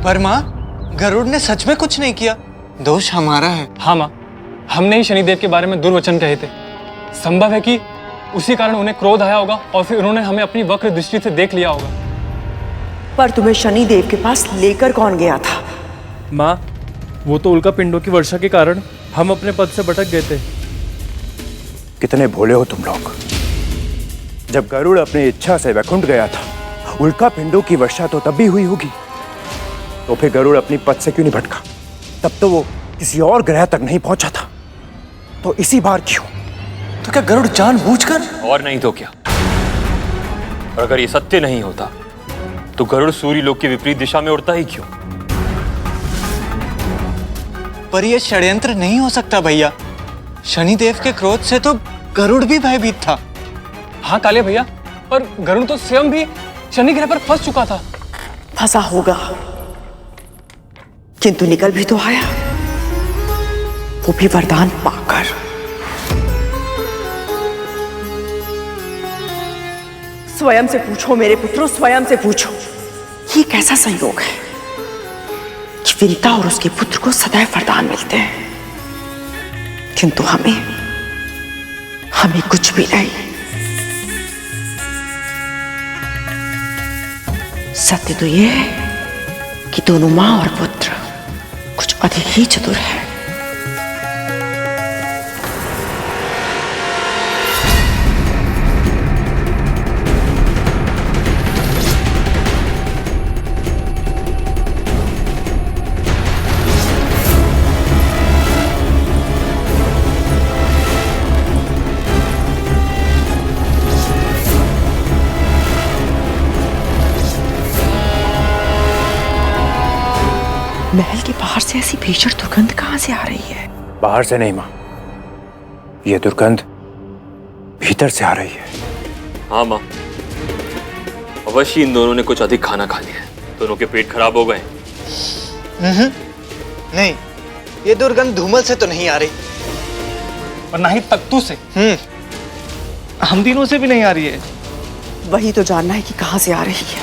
पर माँ, गरुड़ ने सच में कुछ नहीं किया, दोष हमारा है। हाँ माँ, हमने ही शनिदेव के बारे में दुर्वचन कहे थे। संभव है कि उसी कारण उन्हें क्रोध आया होगा और फिर उन्होंने हमें अपनी वक्र दृष्टि से देख लिया होगा। पर तुम्हें शनिदेव के पास लेकर कौन गया था? माँ, वो तो उल्का पिंडों की वर्षा के कारण हम अपने पद से भटक गए थे। कितने भोले हो तुम लोग। जब गरुड़ अपनी इच्छा से वैकुंठ गया था, उल्का पिंडों की वर्षा तो तब भी हुई होगी, तो फिर गरुड़ अपनी पद से क्यों नहीं भटका? तब तो वो किसी और ग्रह तक नहीं पहुंचा था, तो इसी बार क्यों? तो क्या गरुड़ जानबूझकर? और नहीं तो क्या। और अगर ये सत्य नहीं होता तो गरुड़ सूर्य लोक की विपरीत दिशा में उड़ता ही क्यों? पर यह षड्यंत्र नहीं हो सकता भैया। शनिदेव के क्रोध से तो गरुड़ भी भयभीत था। हाँ काले भैया, पर गरुड़ तो स्वयं भी शनि ग्रह पर फंस चुका था। फंसा होगा, किंतु निकल भी तो आया, वो भी वरदान पाकर। स्वयं से पूछो मेरे पुत्रों, स्वयं से पूछो, ये कैसा संयोग है कि विंता और उसके पुत्र को सदैव वरदान मिलते हैं, किंतु हमें कुछ भी नहीं। सत्य तो यह है कि दोनों मां और पुत्र कुछ अधिक ही चतुर है। महल के बाहर से ऐसी भीषण दुर्गंध कहां से आ रही है? बाहर से नहीं मां, यह दुर्गंध भीतर से आ रही है। हाँ माँ, अवश्य इन दोनों ने कुछ अधिक खाना खा लिया है। दोनों के पेट खराब हो गए। नहीं, ये दुर्गंध धूमल से तो नहीं आ रही, और ना ही तख्तू से। हम तीनों से भी नहीं आ रही है। वही तो जानना है कि कहां से आ रही है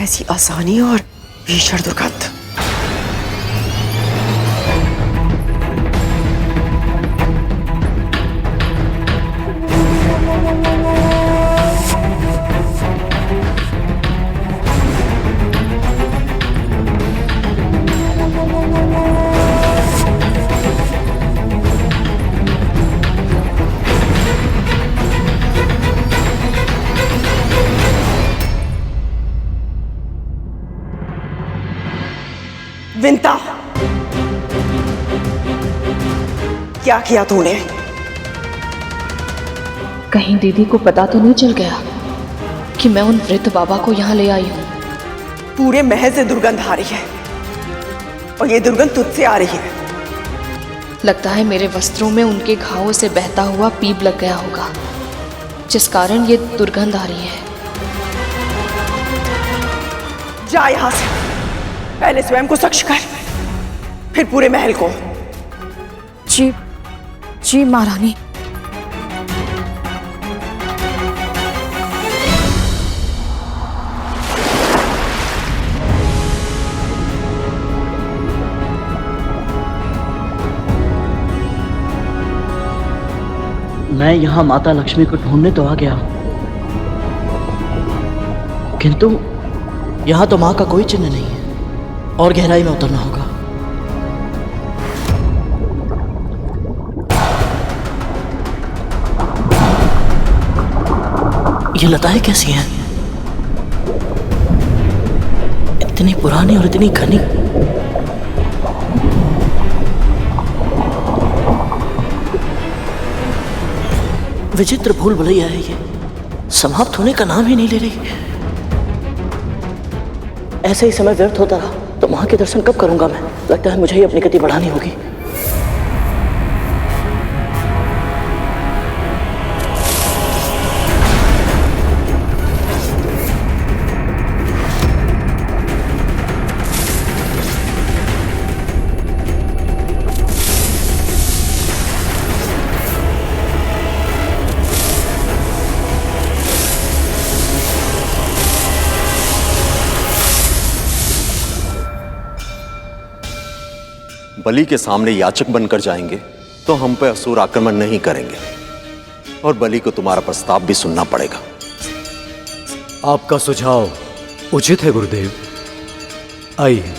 ऐसी आसानी और भीषण दुर्गंध। विंता, क्या किया तूने? कहीं दीदी को पता तो नहीं चल गया कि मैं उन वृद्ध बाबा को यहाँ ले आई हूँ? पूरे महल से दुर्गंध आ रही है, और ये दुर्गंध तुझसे आ रही है। लगता है मेरे वस्त्रों में उनके घावों से बहता हुआ पीप लग गया होगा, जिस कारण ये दुर्गंध आ रही है। जा यहां से, पहले स्वयं को सक्ष कर, फिर पूरे महल को। जी जी महारानी। मैं यहाँ माता लक्ष्मी को ढूंढने तो आ गया, किंतु यहाँ तो माँ का कोई चिन्ह नहीं है और गहराई में उतरना होगा। ये लताएं कैसी हैं? इतनी पुरानी और इतनी घनी। विचित्र भूल भुलैया है ये, समाप्त होने का नाम ही नहीं ले रही। ऐसे ही समय व्यर्थ होता रहा तो मां के दर्शन कब करूंगा मैं? लगता है मुझे ही अपनी गति बढ़ानी होगी। बलि के सामने याचक बनकर जाएंगे तो हम पे असुर आक्रमण नहीं करेंगे और बलि को तुम्हारा प्रस्ताव भी सुनना पड़ेगा। आपका सुझाव उचित है गुरुदेव, आइए।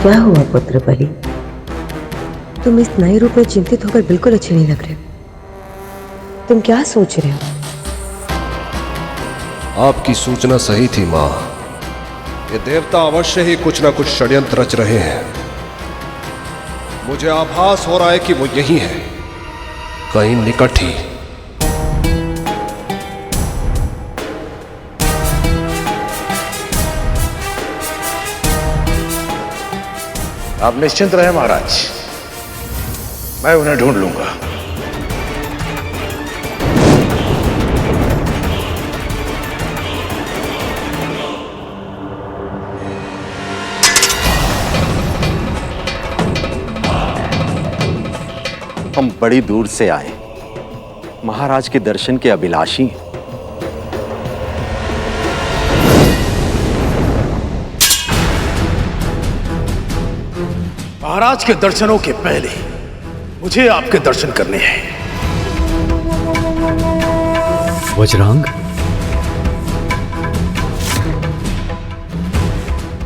क्या हुआ पुत्र बलि? तुम इस नए रूप में चिंतित होकर बिल्कुल अच्छे नहीं लग रहे। तुम क्या सोच रहे हो? आपकी सूचना सही थी मां। ये देवता अवश्य ही कुछ ना कुछ षड्यंत्र रच रहे हैं। मुझे आभास हो रहा है कि वो यही है, कहीं निकट ही। आप निश्चिंत रहे महाराज, मैं उन्हें ढूंढ लूंगा। हम बड़ी दूर से आए, महाराज के दर्शन के अभिलाषी हैं। महाराज के दर्शनों के पहले मुझे आपके दर्शन करने हैं। वज्रांग,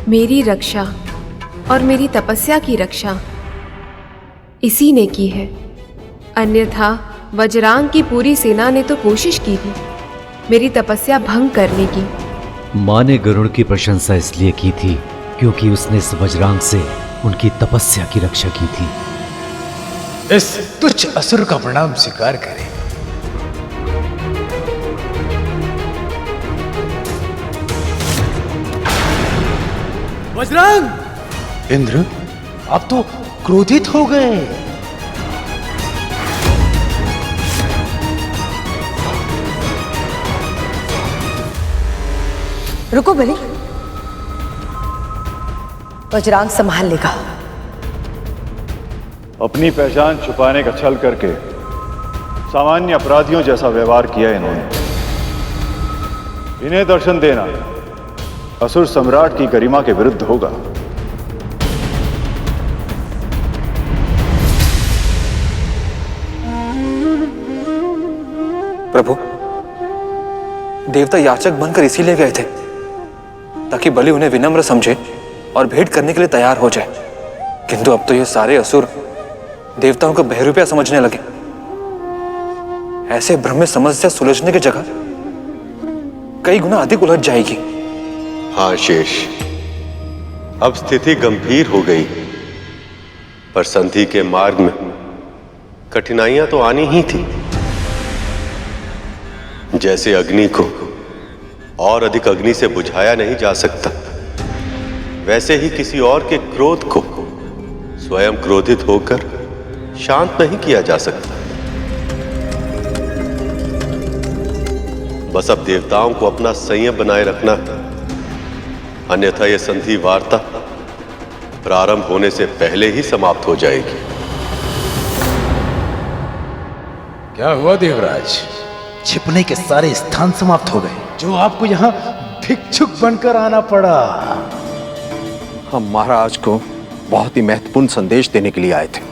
मेरी रक्षा और मेरी तपस्या की रक्षा इसी ने की है, अन्यथा वज्रांग की पूरी सेना ने तो कोशिश की थी मेरी तपस्या भंग करने की। मां ने गरुड़ की प्रशंसा इसलिए की थी क्योंकि उसने इस वज्रांग से उनकी तपस्या की रक्षा की थी। इस तुच्छ असुर का प्रणाम स्वीकार करें। वज्रांग! इंद्र, आप तो क्रोधित हो गए। रुको बलि, वज्रांग संभाल लेगा। अपनी पहचान छुपाने का छल करके सामान्य अपराधियों जैसा व्यवहार किया इन्होंने। इन्हें दर्शन देना असुर सम्राट की गरिमा के विरुद्ध होगा। प्रभु, देवता याचक बनकर इसीलिए गए थे ताकि बलि उन्हें विनम्र समझे और भेंट करने के लिए तैयार हो जाए, किंतु अब तो ये सारे असुर देवताओं को बहरूपिया समझने लगे। ऐसे भ्रम में समस्या सुलझने की जगह कई गुना अधिक उलझ जाएगी। हाँ शेष, अब स्थिति गंभीर हो गई, पर संधि के मार्ग में कठिनाइयां तो आनी ही थी। जैसे अग्नि को और अधिक अग्नि से बुझाया नहीं जा सकता, वैसे ही किसी और के क्रोध को स्वयं क्रोधित होकर शांत नहीं किया जा सकता। बस अब देवताओं को अपना संयम बनाए रखना है, अन्यथा यह संधि वार्ता प्रारंभ होने से पहले ही समाप्त हो जाएगी। क्या हुआ देवराज? छिपने के सारे स्थान समाप्त हो गए, जो आपको यहाँ भिक्षुक बनकर आना पड़ा। हम महाराज को बहुत ही महत्वपूर्ण संदेश देने के लिए आए थे।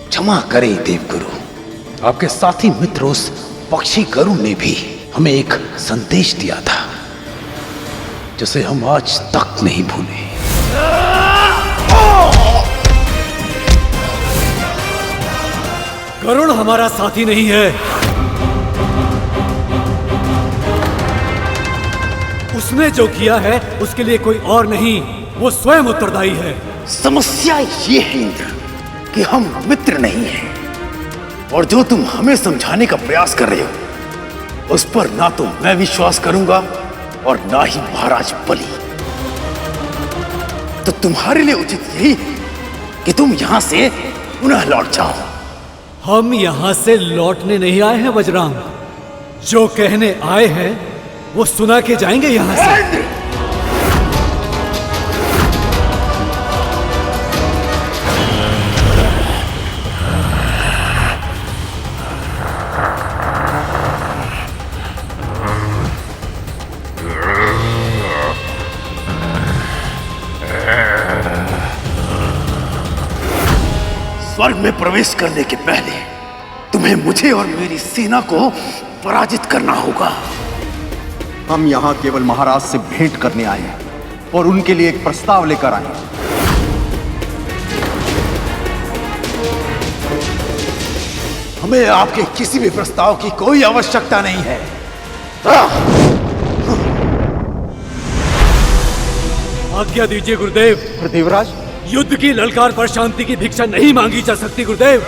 क्षमा करें देवगुरु, आपके साथी मित्र उस पक्षी गरुड़ ने भी हमें एक संदेश दिया था, जिसे हम आज तक नहीं भूले। गरुड़ हमारा साथी नहीं है, उसने जो किया है उसके लिए कोई और नहीं, वो स्वयं उत्तरदायी है। समस्या ये है इंद्र कि हम मित्र नहीं हैं, और जो तुम हमें समझाने का प्रयास कर रहे हो उस पर ना तो मैं विश्वास करूंगा और ना ही महाराज बलि। तो तुम्हारे लिए उचित यही कि तुम यहां से पुनः लौट जाओ। हम यहां से लौटने नहीं आए हैं वज्रांग, जो कहने आए हैं वो सुना के जाएंगे यहां से। स्वर्ग में प्रवेश करने के पहले तुम्हें मुझे और मेरी सेना को पराजित करना होगा। हम यहाँ केवल महाराज से भेंट करने आए हैं और उनके लिए एक प्रस्ताव लेकर आए हैं। हमें आपके किसी भी प्रस्ताव की कोई आवश्यकता नहीं है। आज्ञा दीजिए गुरुदेव। देवराज, युद्ध की ललकार पर शांति की भिक्षा नहीं मांगी जा सकती गुरुदेव।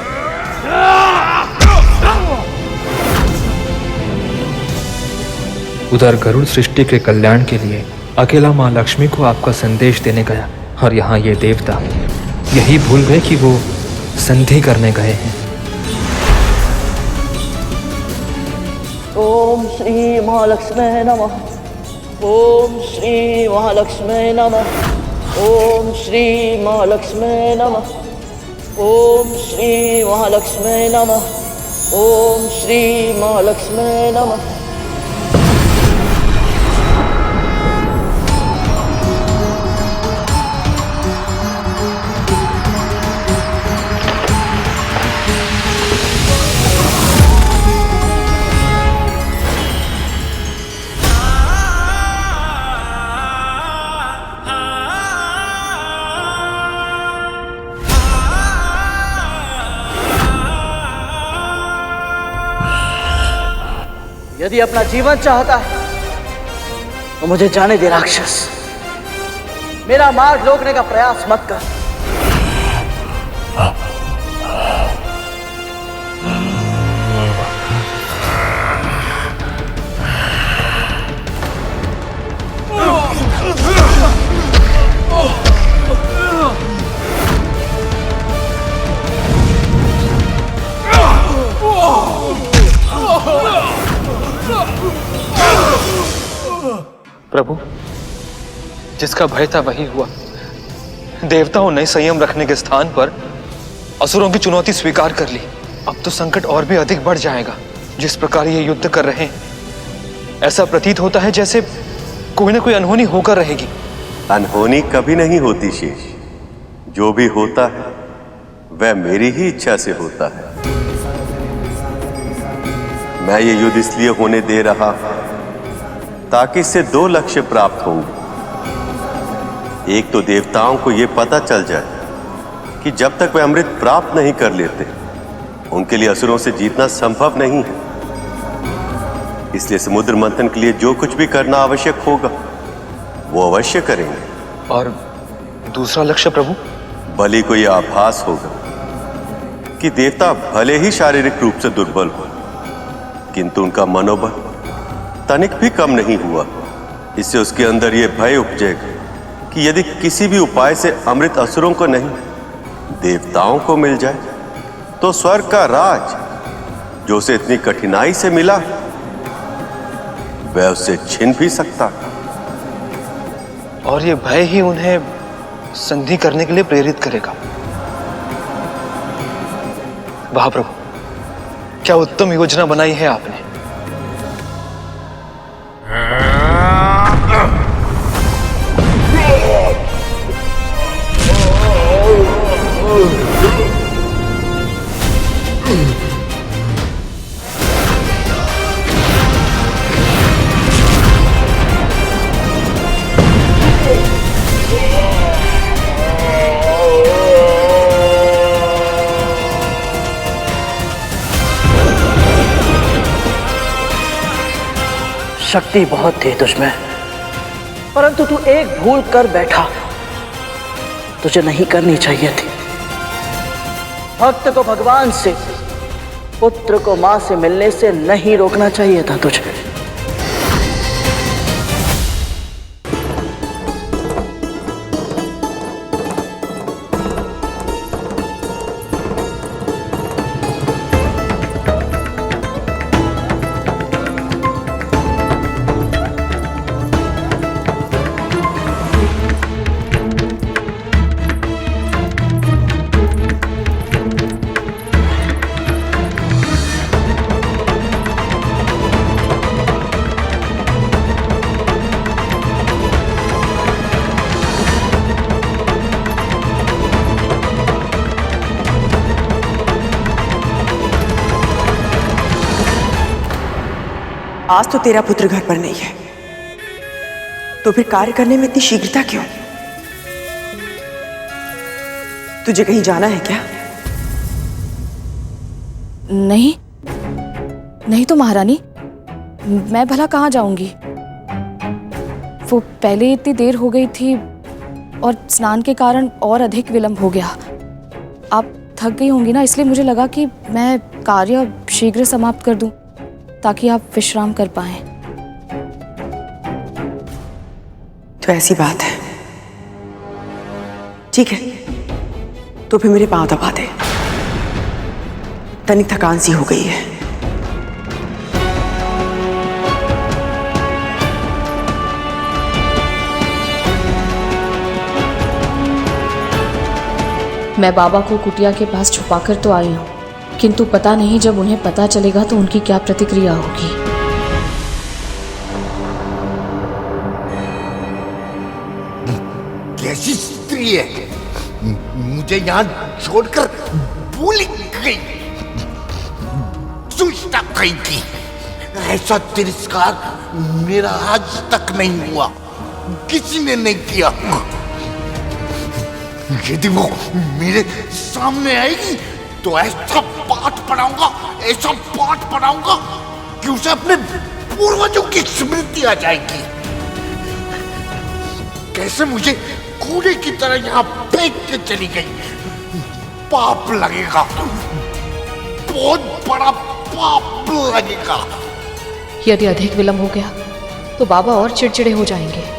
उधर गरुड़ सृष्टि के कल्याण के लिए अकेला मां लक्ष्मी को आपका संदेश देने गया, और यहाँ ये देवता यही भूल गए कि वो संधि करने गए हैं। ओम श्री महालक्ष्मी नमः। ओम श्री महालक्ष्मी नमः। ओम श्री महालक्ष्मी नमः। ओम श्री महालक्ष्मी नमः। ओम श्री महालक्ष्मी नमः। यदि अपना जीवन चाहता है तो मुझे जाने दे राक्षस, मेरा मार्ग रोकने का प्रयास मत कर। प्रभु, जिसका भय था वही हुआ। देवताओं ने संयम रखने के स्थान पर असुरों की चुनौती स्वीकार कर ली। अब तो संकट और भी अधिक बढ़ जाएगा। जिस प्रकार ये युद्ध कर रहे हैं, ऐसा प्रतीत होता है जैसे कोई ना कोई अनहोनी होकर रहेगी। अनहोनी कभी नहीं होती शेष। जो भी होता है वह मेरी ही इच्छा से होता है। मैं ये युद्ध इसलिए होने दे रहा ताकि इससे दो लक्ष्य प्राप्त होंगे। एक तो देवताओं को यह पता चल जाए कि जब तक वे अमृत प्राप्त नहीं कर लेते उनके लिए असुरों से जीतना संभव नहीं है। इसलिए समुद्र मंथन के लिए जो कुछ भी करना आवश्यक होगा वो अवश्य करेंगे। और दूसरा लक्ष्य प्रभु? बलि को यह आभास होगा कि देवता भले ही शारीरिक रूप से दुर्बल हो, किंतु उनका मनोबल तनिक भी कम नहीं हुआ। इससे उसके अंदर यह भय उपजेगा कि यदि किसी भी उपाय से अमृत असुरों को नहीं, देवताओं को मिल जाए, तो स्वर्ग का राज जो उसे इतनी कठिनाई से मिला, वह उससे छिन भी सकता। और ये भय ही उन्हें संधि करने के लिए प्रेरित करेगा। वाह प्रभु, क्या उत्तम योजना बनाई है आपने। शक्ति बहुत थी तुझमें, परंतु तू एक भूल कर बैठा। तुझे नहीं करनी चाहिए थी। भक्त को भगवान से, पुत्र को मां से मिलने से नहीं रोकना चाहिए था तुझे। आज तो तेरा पुत्र घर पर नहीं है, तो फिर कार्य करने में इतनी शीघ्रता क्यों? तुझे कहीं जाना है क्या? नहीं, नहीं तो महारानी, मैं भला कहाँ जाऊंगी? वो पहले इतनी देर हो गई थी और स्नान के कारण और अधिक विलंब हो गया। आप थक गई होंगी ना, इसलिए मुझे लगा कि मैं कार्य शीघ्र समाप्त कर दूं ताकि आप विश्राम कर पाएं। तो ऐसी बात है, ठीक है, तो फिर मेरे पांव दबा दे। तनिक थकान सी हो गई है। मैं बाबा को कुटिया के पास छुपाकर तो आई हूँ, किंतु पता नहीं जब उन्हें पता चलेगा तो उनकी क्या प्रतिक्रिया होगी। कैसी स्त्री है, मुझे यहाँ छोड़कर भूल गई। दुष्टा कहीं की, ऐसा तिरस्कार मेरा आज तक नहीं हुआ, किसी ने नहीं किया। यदि वो मेरे सामने आएगी तो ऐसा पाठ पढ़ाऊंगा, ऐसा पाठ पढ़ाऊंगा कि उसे अपने पूर्वजों की स्मृति आ जाएगी। कैसे मुझे कूड़े की तरह यहाँ फेंक के चली गई, पाप लगेगा, बहुत बड़ा पाप लगेगा। यदि अधिक विलंब हो गया तो बाबा और चिड़चिड़े हो जाएंगे।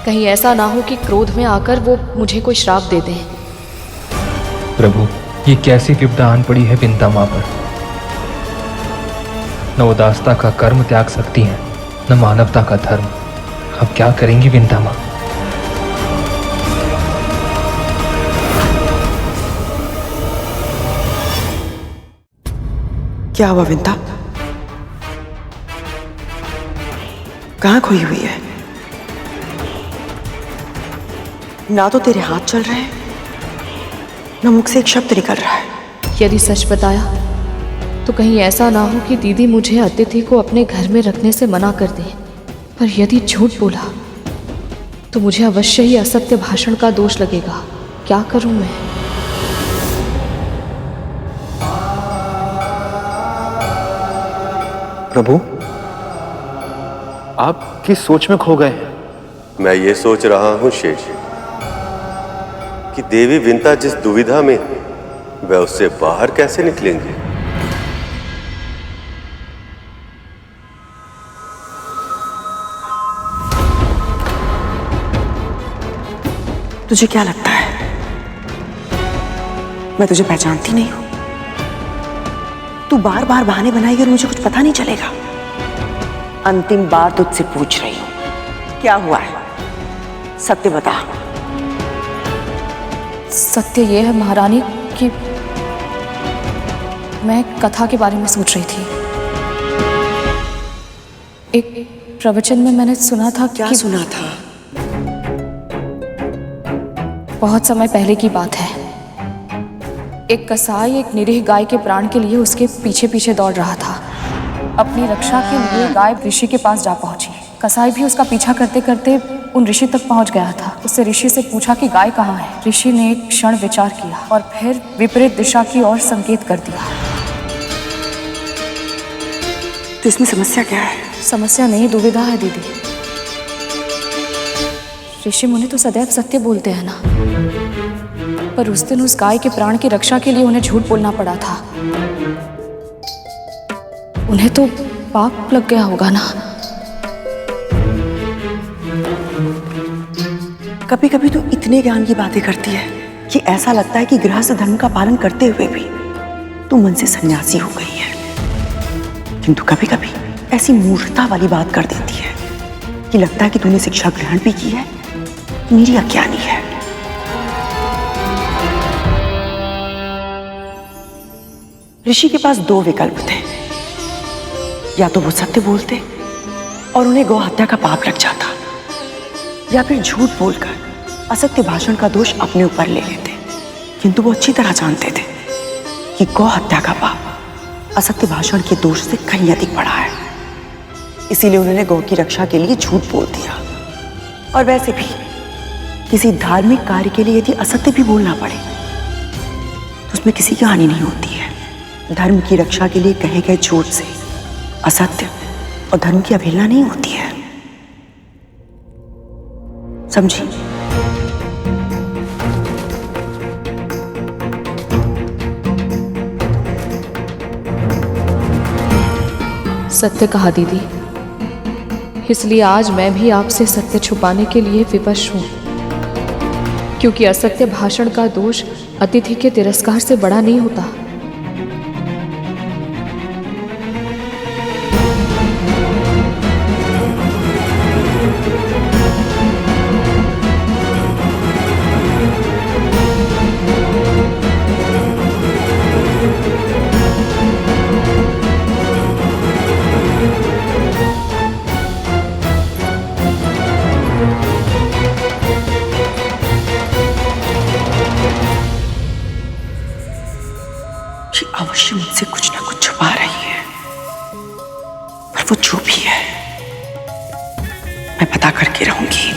कहीं ऐसा ना हो कि क्रोध में आकर वो मुझे कोई श्राप दे दें। प्रभु, ये कैसी विपदा आन पड़ी है विंता मां पर। न उदासता का कर्म त्याग सकती हैं, न मानवता का धर्म। अब क्या करेंगी विंता मां? क्या हुआ विंता? कहाँ खोई हुई है? ना तो तेरे हाथ चल रहे हैं, ना मुख से एक शब्द निकल रहा है। यदि सच बताया तो कहीं ऐसा ना हो कि दीदी मुझे अतिथि को अपने घर में रखने से मना कर दे। पर यदि झूठ बोला तो मुझे अवश्य ही असत्य भाषण का दोष लगेगा। क्या करूं मैं? प्रभु, आप किस सोच में खो गए हैं? मैं ये सोच रहा हूं शेष कि देवी विंता जिस दुविधा में वह उससे बाहर कैसे निकलेंगे। तुझे क्या लगता है मैं तुझे पहचानती नहीं हूं? तू बार बार बहाने बनाएगी और मुझे कुछ पता नहीं चलेगा। अंतिम बार तुझसे पूछ रही हूं, क्या हुआ है? सत्य बता। सत्य ये है महारानी कि मैं कथा के बारे में सोच रही थी। एक प्रवचन में मैंने सुना था। क्या सुना था? बहुत समय पहले की बात है। एक कसाई एक निरीह गाय के प्राण के लिए उसके पीछे पीछे दौड़ रहा था। अपनी रक्षा के लिए गाय ऋषि के पास जा पहुंची। कसाई भी उसका पीछा करते करते उन ऋषि तक पहुंच गया था। उससे ऋषि से पूछा कि गाय कहाँ है। ऋषि ने एक क्षण विचार किया और फिर विपरीत दिशा की ओर संकेत कर दिया। तो इसमें समस्या क्या है? समस्या नहीं, दुविधा है दीदी। ऋषि मुनि तो सदैव सत्य बोलते हैं ना, पर उस दिन उस गाय के प्राण की रक्षा के लिए उन्हें झूठ बोलना पड़ा था। उन्हें तो पाप लग गया होगा ना। कभी कभी तो इतने ज्ञान की बातें करती है कि ऐसा लगता है कि गृहस्थ धर्म का पालन करते हुए भी तू मन से सन्यासी हो गई है। किंतु कभी कभी ऐसी मूर्खता वाली बात कर देती है कि लगता है कि तूने शिक्षा ग्रहण भी की है, मेरी अज्ञानी है। ऋषि के पास दो विकल्प थे, या तो वो सत्य बोलते और उन्हें गौ हत्या का पाप लग जाता, या फिर झूठ बोलकर असत्य भाषण का दोष अपने ऊपर ले लेते। किंतु वो अच्छी तरह जानते थे कि गौ हत्या का पाप असत्य भाषण के दोष से कहीं अधिक बड़ा है। इसीलिए उन्होंने गौ की रक्षा के लिए झूठ बोल दिया। और वैसे भी किसी धार्मिक कार्य के लिए यदि असत्य भी बोलना पड़े तो उसमें किसी की हानि नहीं होती है। धर्म की रक्षा के लिए कहे गए झूठ से असत्य और धर्म की अवहेलना नहीं होती है। समझी? सत्य कहा दीदी। इसलिए आज मैं भी आपसे सत्य छुपाने के लिए विवश हूं, क्योंकि असत्य भाषण का दोष अतिथि के तिरस्कार से बड़ा नहीं होता। अवश्य मुझसे कुछ ना कुछ छुपा रही है, पर वो जो भी है मैं पता करके रहूंगी।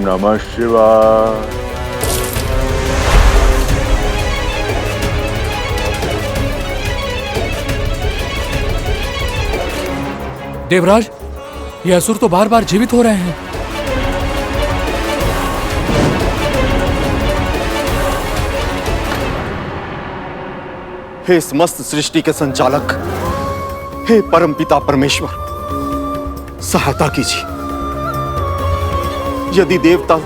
नमः शिवाय। देवराज, ये असुर तो बार बार जीवित हो रहे हैं। हे समस्त सृष्टि के संचालक, हे परमपिता परमेश्वर, सहायता कीजिए। यदि देवता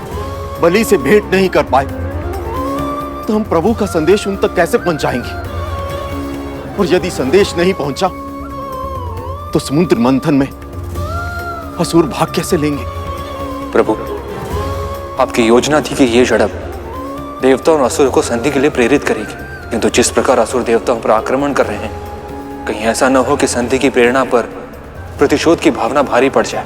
बलि से भेंट नहीं कर पाए तो हम प्रभु का संदेश उन तक कैसे पहुंचाएंगे? और यदि संदेश नहीं पहुंचा तो समुद्र मंथन में असुर भाग कैसे लेंगे? प्रभु, आपकी योजना थी कि ये झड़प देवताओं और असुर को संधि के लिए प्रेरित करेगी, किंतु जिस प्रकार असुर देवताओं पर आक्रमण कर रहे हैं, कहीं ऐसा न हो कि संधि की प्रेरणा पर प्रतिशोध की भावना भारी पड़ जाए।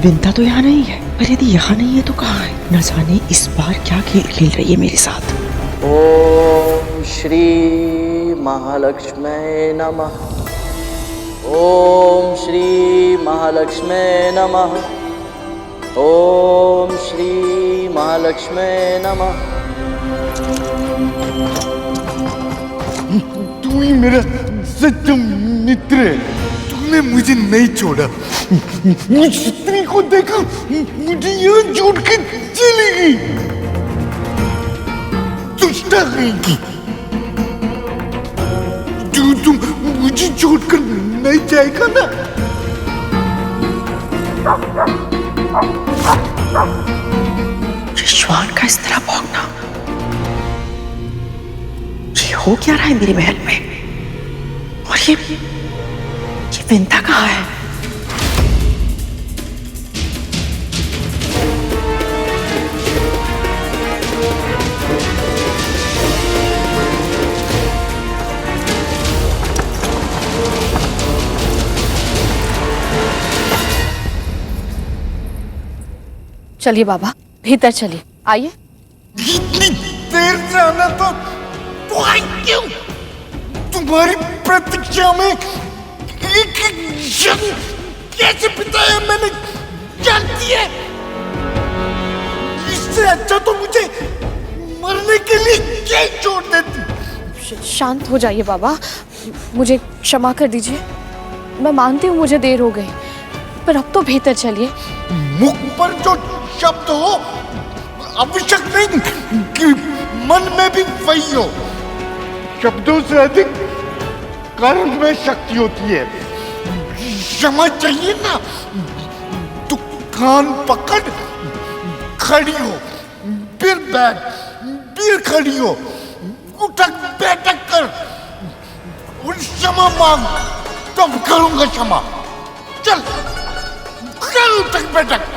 विंता तो यहाँ नहीं है, पर यदि यहाँ नहीं है तो कहाँ है? न जाने इस बार क्या खेल खेल रही है मेरे साथ। ओम श्री महालक्ष्मी नमः। ओम श्री महालक्ष्मी नमः। ओम श्री महालक्ष्मी नमः। तू ही मेरा सच्चा मित्र है, तूने मुझे नहीं छोड़ा। मुझ स्त्री को देखा, मुझे यहाँ छोड़ के चली गई। दुष्टा रहेगी, तुम मुझे छोड़कर नहीं जाएगा ना? रिश्वान का इस तरह भौंकना, ये हो क्या रहा है मेरे महल में? और ये विंता कहाँ है? चलिए बाबा, भीतर चलिए, आइए। इतनी देर से आना तो आई क्यों? तुम्हारी प्रतीक्षा में एक क्षण कैसे बिताया मैंने जानती है? इससे अच्छा तो मुझे मरने के लिए क्या छोड़ देती। शांत हो जाइए बाबा, मुझे क्षमा कर दीजिए। मैं मानती हूँ मुझे देर हो गई, पर अब तो भीतर चलिए। मुख पर जो शब्द हो आवश्यक नहीं कि मन में भी वही हो। शब्दों से अधिक कर्म में शक्ति होती है। क्षमा चाहिए ना तो कान पकड़ खड़ी हो, फिर बैठ, फिर खड़ी हो, उठक बैठक कर और क्षमा मांग, तब करूंगा क्षमा। चल कर उठक बैठक।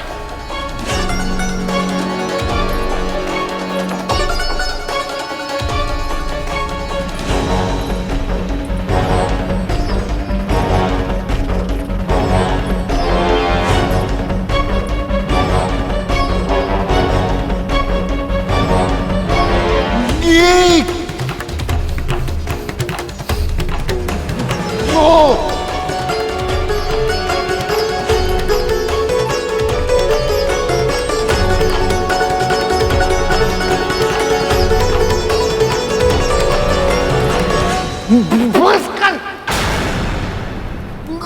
बस कर,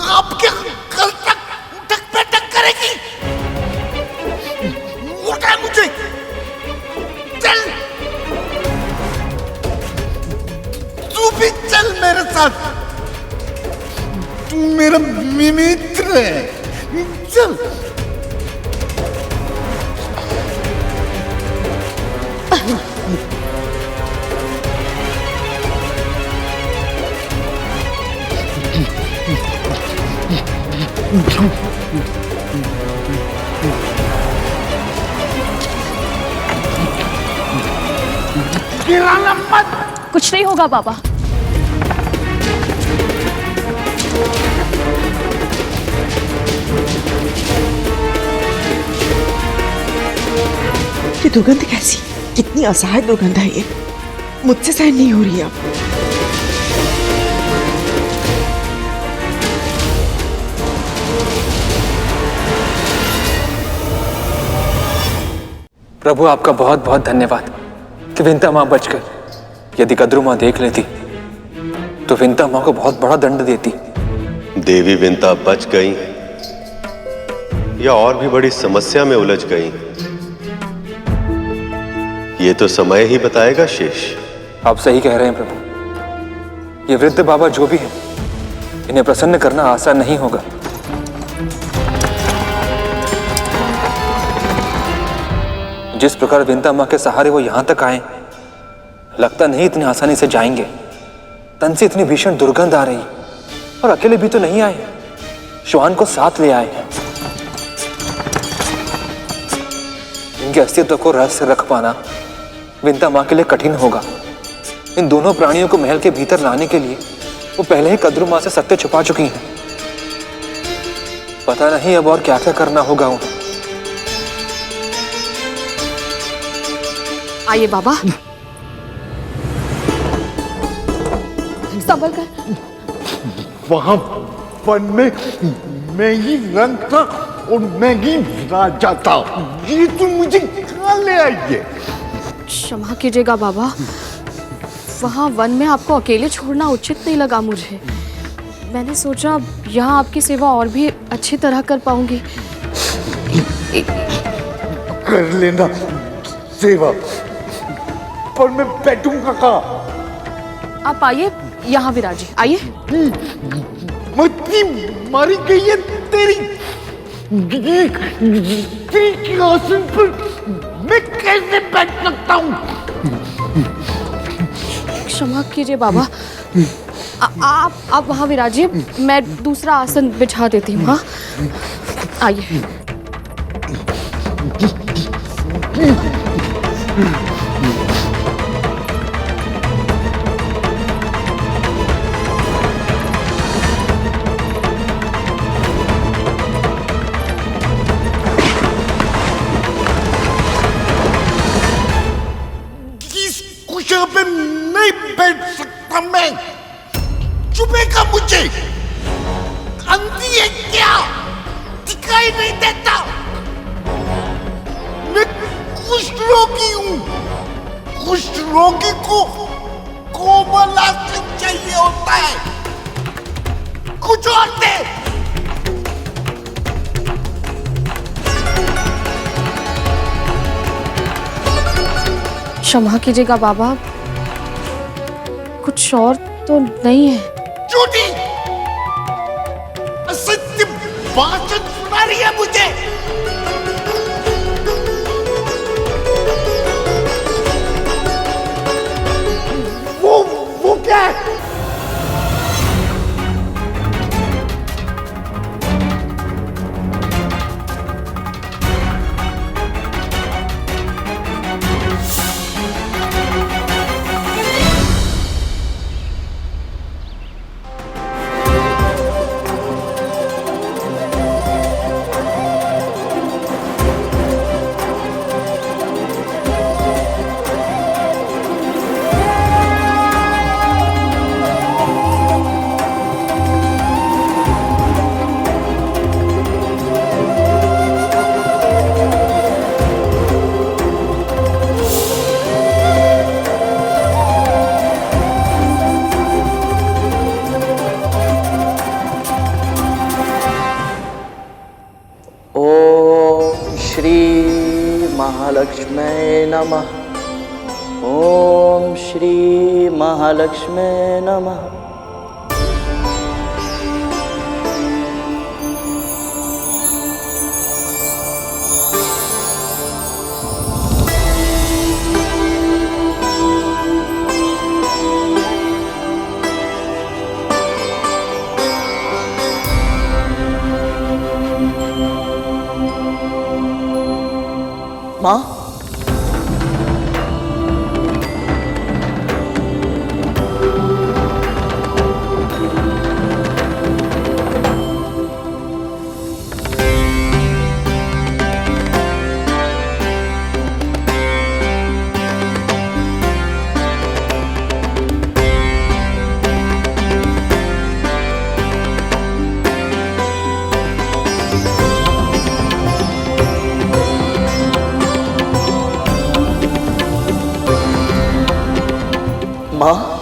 अब क्या कल तक उठक बैठक करेगी? उठा मुझे, चल तू भी चल मेरे साथ, तू मेरा मित्र है, चल। गिराना मत। कुछ नहीं होगा बाबा। ये दुर्गंध कैसी? कितनी असहाय दुर्गंध है ये, मुझसे सहन नहीं हो रही अब। प्रभु आपका बहुत बहुत धन्यवाद कि विंता माँ बच गई। यदि कद्रू माँ देख लेती तो विंता माँ को बहुत बड़ा दंड देती। देवी विंता बच गई या और भी बड़ी समस्या में उलझ गई, ये तो समय ही बताएगा शेष। आप सही कह रहे हैं प्रभु। ये वृद्ध बाबा जो भी हैं, इन्हें प्रसन्न करना आसान नहीं होगा। जिस प्रकार विंता माँ के सहारे वो यहां तक आए, लगता नहीं इतनी आसानी से जाएंगे। तन से इतनी भीषण दुर्गंध आ रही, और अकेले भी तो नहीं आए, श्वान को साथ ले आए हैं। इनके अस्तित्व को रहस्य रख पाना विंता माँ के लिए कठिन होगा। इन दोनों प्राणियों को महल के भीतर लाने के लिए वो पहले ही कद्रू माँ से सत्य छुपा चुकी हैं। पता नहीं अब और क्या क्या करना होगा उन्हें। आइए बाबा, संभल कर। वहां वन में मैं ही रंग था और मैं ही राजा था। ये तुम मुझे कहाँ ले आई है? क्षमा कीजिएगा बाबा, वहाँ वन में आपको अकेले छोड़ना उचित नहीं लगा मुझे। मैंने सोचा यहाँ आपकी सेवा और भी अच्छी तरह कर पाऊंगी। कर लेना सेवा, पर मैं बैठूंगा कहाँ? आप आइए यहाँ विराजिए, आइए। मछली मारी गई है तेरी के आसन पर मैं कैसे बैठ सकता हूँ? क्षमा कीजिए बाबा, आप वहाँ विराजिए, मैं दूसरा आसन बिछा देती हूँ। हाँ, आइए। कुशल पे नहीं बैठ सकता मैं। चुपेगा मुझे? अंधी है क्या? दिखाई नहीं देता? मैं कुष्ठ रोगी हूँ। कुष्ठ रोगी को कोमल आसन चाहिए होता है। कुछ और दे। क्षमा कीजिएगा बाबा, कुछ और तो नहीं है। झूठी असत्य भाषण सुना रही है मुझे। वो क्या है? महालक्ष्मी नमः। ओम श्री महालक्ष्मी नमः। माँ, माँ